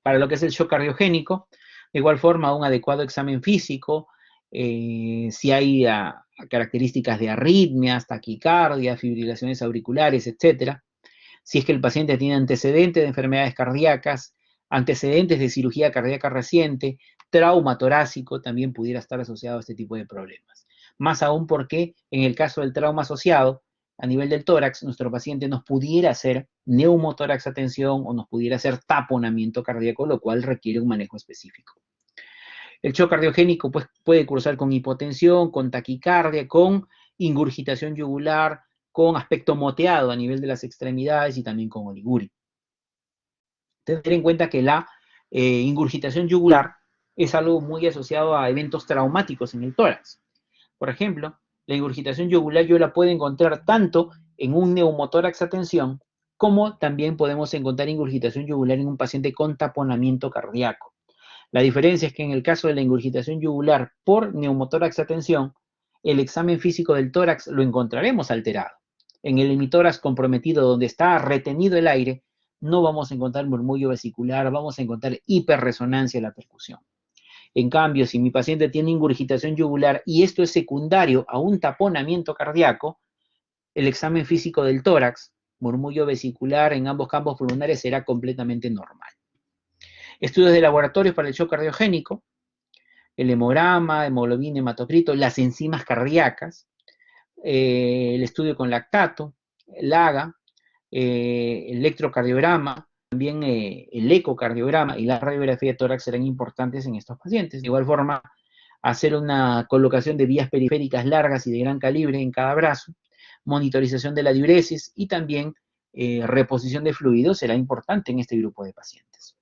Para lo que es el shock cardiogénico, de igual forma, un adecuado examen físico, si hay características de arritmias, taquicardia, fibrilaciones auriculares, etcétera. Si es que el paciente tiene antecedentes de enfermedades cardíacas, antecedentes de cirugía cardíaca reciente, trauma torácico, también pudiera estar asociado a este tipo de problemas. Más aún porque en el caso del trauma asociado, a nivel del tórax, nuestro paciente nos pudiera hacer neumotórax atención o nos pudiera hacer taponamiento cardíaco, lo cual requiere un manejo específico. El shock cardiogénico pues, puede cursar con hipotensión, con taquicardia, con ingurgitación yugular, con aspecto moteado a nivel de las extremidades y también con oliguria. Tener en cuenta que la ingurgitación yugular es algo muy asociado a eventos traumáticos en el tórax. Por ejemplo, la ingurgitación yugular yo la puedo encontrar tanto en un neumotórax a tensión, como también podemos encontrar ingurgitación yugular en un paciente con taponamiento cardíaco. La diferencia es que en el caso de la ingurgitación yugular por neumotórax a tensión, el examen físico del tórax lo encontraremos alterado. En el hemitórax comprometido, donde está retenido el aire, no vamos a encontrar murmullo vesicular, vamos a encontrar hiperresonancia en la percusión. En cambio, si mi paciente tiene ingurgitación yugular y esto es secundario a un taponamiento cardíaco, el examen físico del tórax, murmullo vesicular en ambos campos pulmonares será completamente normal. Estudios de laboratorio para el shock cardiogénico, el hemograma, hemoglobina, hematocrito, las enzimas cardíacas, el estudio con lactato, el AGA, electrocardiograma, también el ecocardiograma y la radiografía de tórax serán importantes en estos pacientes. De igual forma, hacer una colocación de vías periféricas largas y de gran calibre en cada brazo, monitorización de la diuresis y también reposición de fluidos será importante en este grupo de pacientes.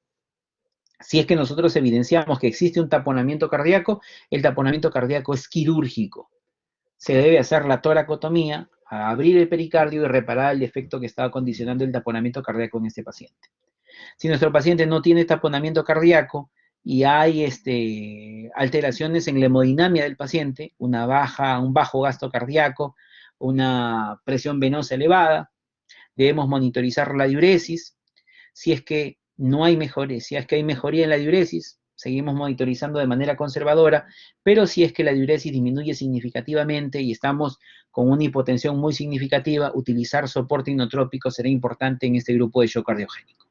Si es que nosotros evidenciamos que existe un taponamiento cardíaco, el taponamiento cardíaco es quirúrgico. Se debe hacer la toracotomía, abrir el pericardio y reparar el defecto que estaba condicionando el taponamiento cardíaco en este paciente. Si nuestro paciente no tiene taponamiento cardíaco y hay alteraciones en la hemodinamia del paciente, un bajo gasto cardíaco, una presión venosa elevada, debemos monitorizar la diuresis. Si es que no hay mejoría, si es que hay mejoría en la diuresis, seguimos monitorizando de manera conservadora, pero si es que la diuresis disminuye significativamente y estamos con una hipotensión muy significativa, utilizar soporte inotrópico será importante en este grupo de shock cardiogénico.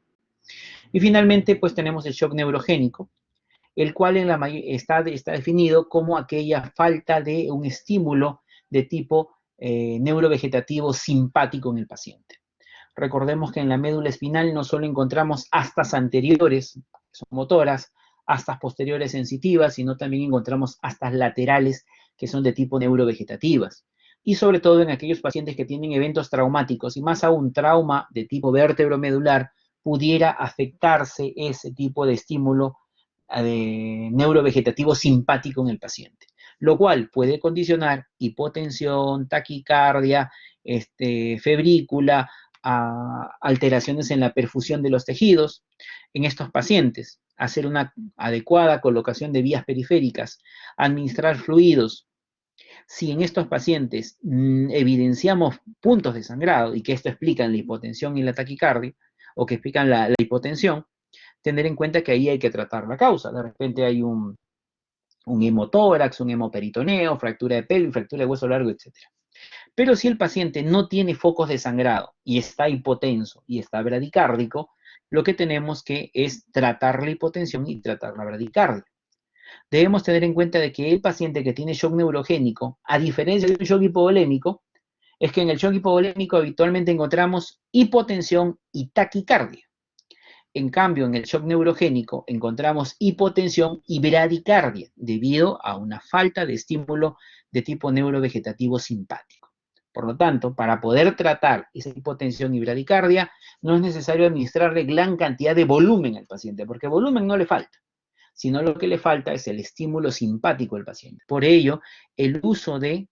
Y finalmente, pues tenemos el shock neurogénico, el cual está definido como aquella falta de un estímulo de tipo neurovegetativo simpático en el paciente. Recordemos que en la médula espinal no solo encontramos astas anteriores, que son motoras, astas posteriores sensitivas, sino también encontramos astas laterales, que son de tipo neurovegetativas. Y sobre todo en aquellos pacientes que tienen eventos traumáticos, y más aún trauma de tipo vértebro-medular, pudiera afectarse ese tipo de estímulo neurovegetativo simpático en el paciente, lo cual puede condicionar hipotensión, taquicardia, febrícula, alteraciones en la perfusión de los tejidos. En estos pacientes, hacer una adecuada colocación de vías periféricas, administrar fluidos. Si en estos pacientes evidenciamos puntos de sangrado y que esto explica la hipotensión y la taquicardia, o que explican la hipotensión, tener en cuenta que ahí hay que tratar la causa. De repente hay un hemotórax, un hemoperitoneo, fractura de pelvis, fractura de hueso largo, etc. Pero si el paciente no tiene focos de sangrado y está hipotenso y está bradicárdico, lo que tenemos que es tratar la hipotensión y tratar la bradicardia. Debemos tener en cuenta de que el paciente que tiene shock neurogénico, a diferencia del shock hipovolémico, es que en el shock hipovolémico habitualmente encontramos hipotensión y taquicardia. En cambio, en el shock neurogénico encontramos hipotensión y bradicardia debido a una falta de estímulo de tipo neurovegetativo simpático. Por lo tanto, para poder tratar esa hipotensión y bradicardia, no es necesario administrarle gran cantidad de volumen al paciente, porque volumen no le falta, sino lo que le falta es el estímulo simpático al paciente. Por ello, el uso de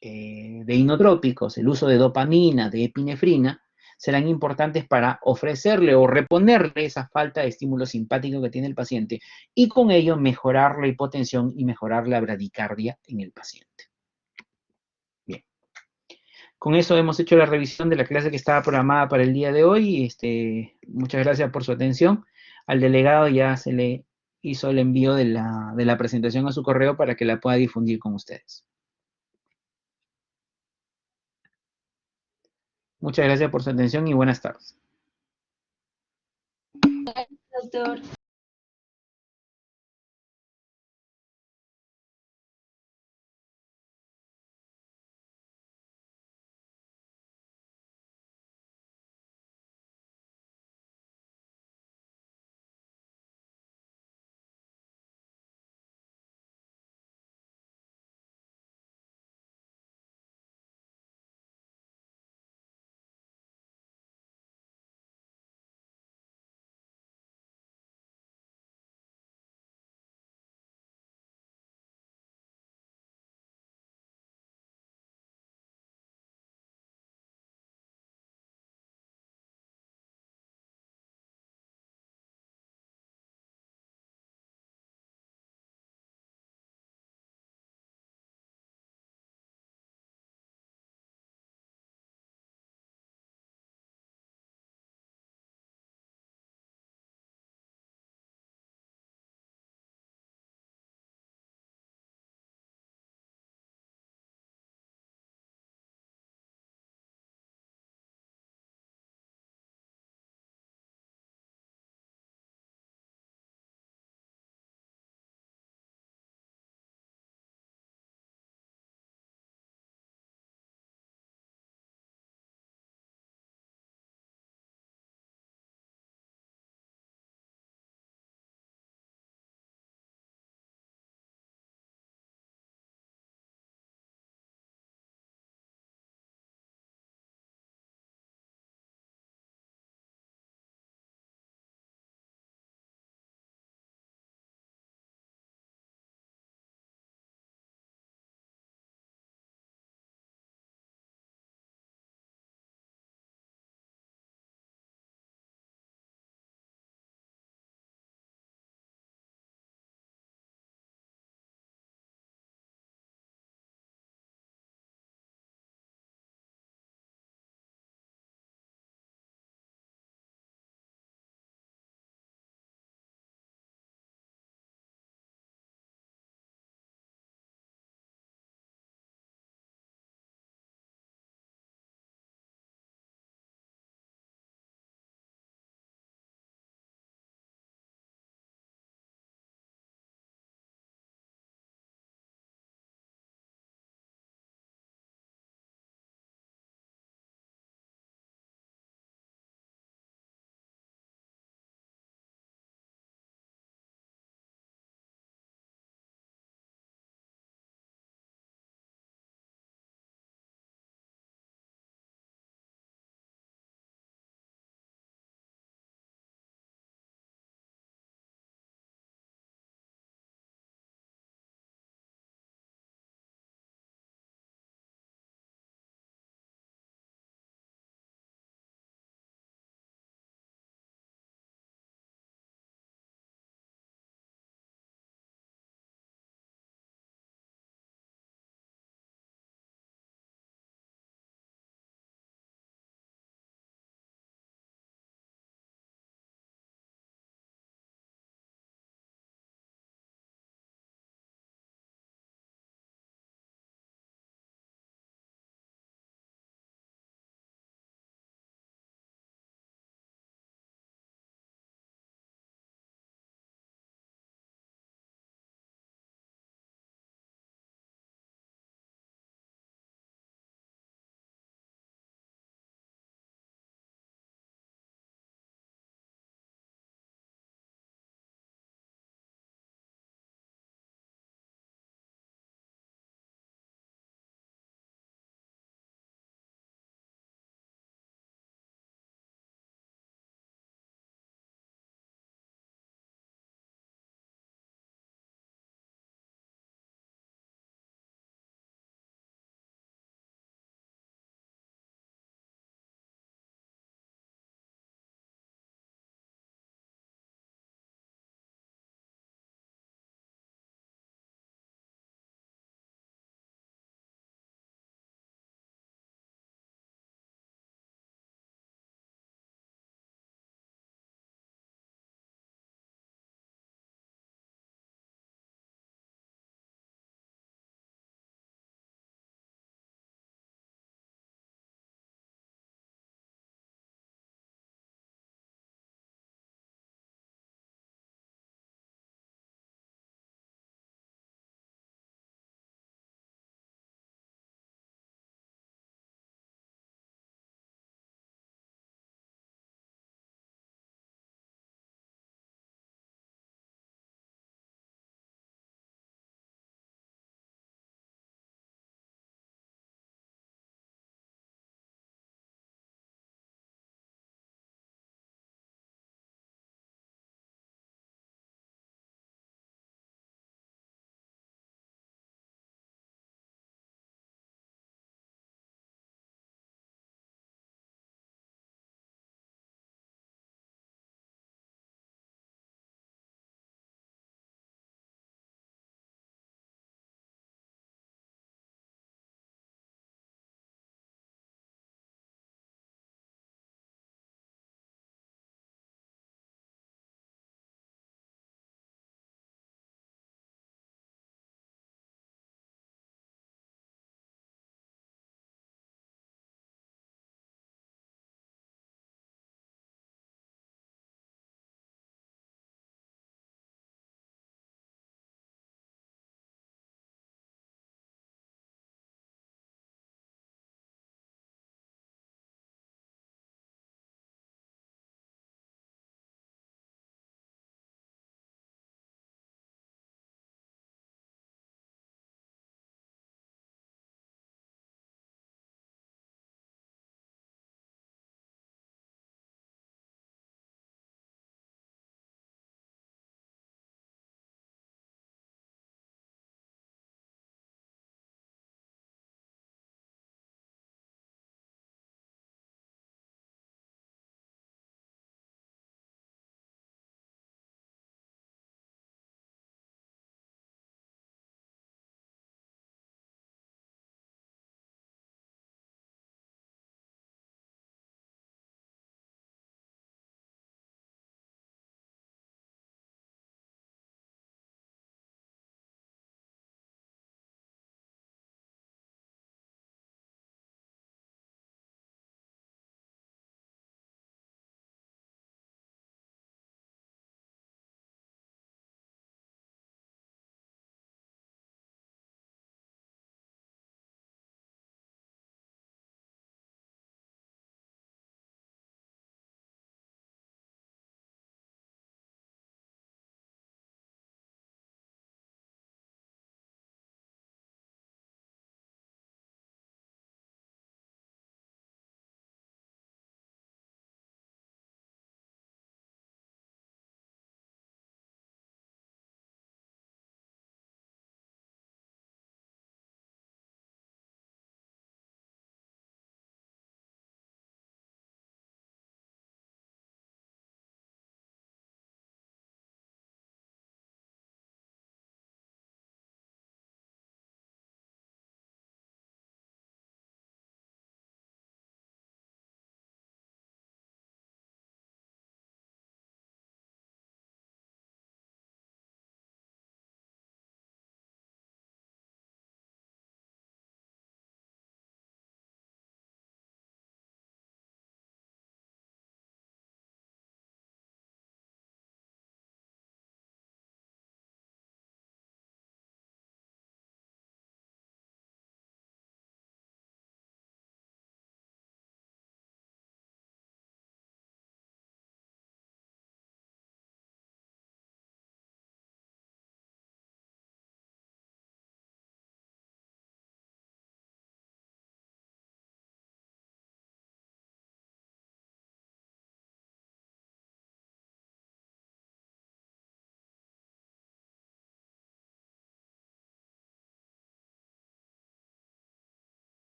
de inotrópicos, el uso de dopamina, de epinefrina, serán importantes para ofrecerle o reponerle esa falta de estímulo simpático que tiene el paciente y con ello mejorar la hipotensión y mejorar la bradicardia en el paciente. Bien. Con eso hemos hecho la revisión de la clase que estaba programada para el día de hoy. Muchas gracias por su atención. Al delegado ya se le hizo el envío de la presentación a su correo para que la pueda difundir con ustedes. Muchas gracias por su atención y buenas tardes. Doctor.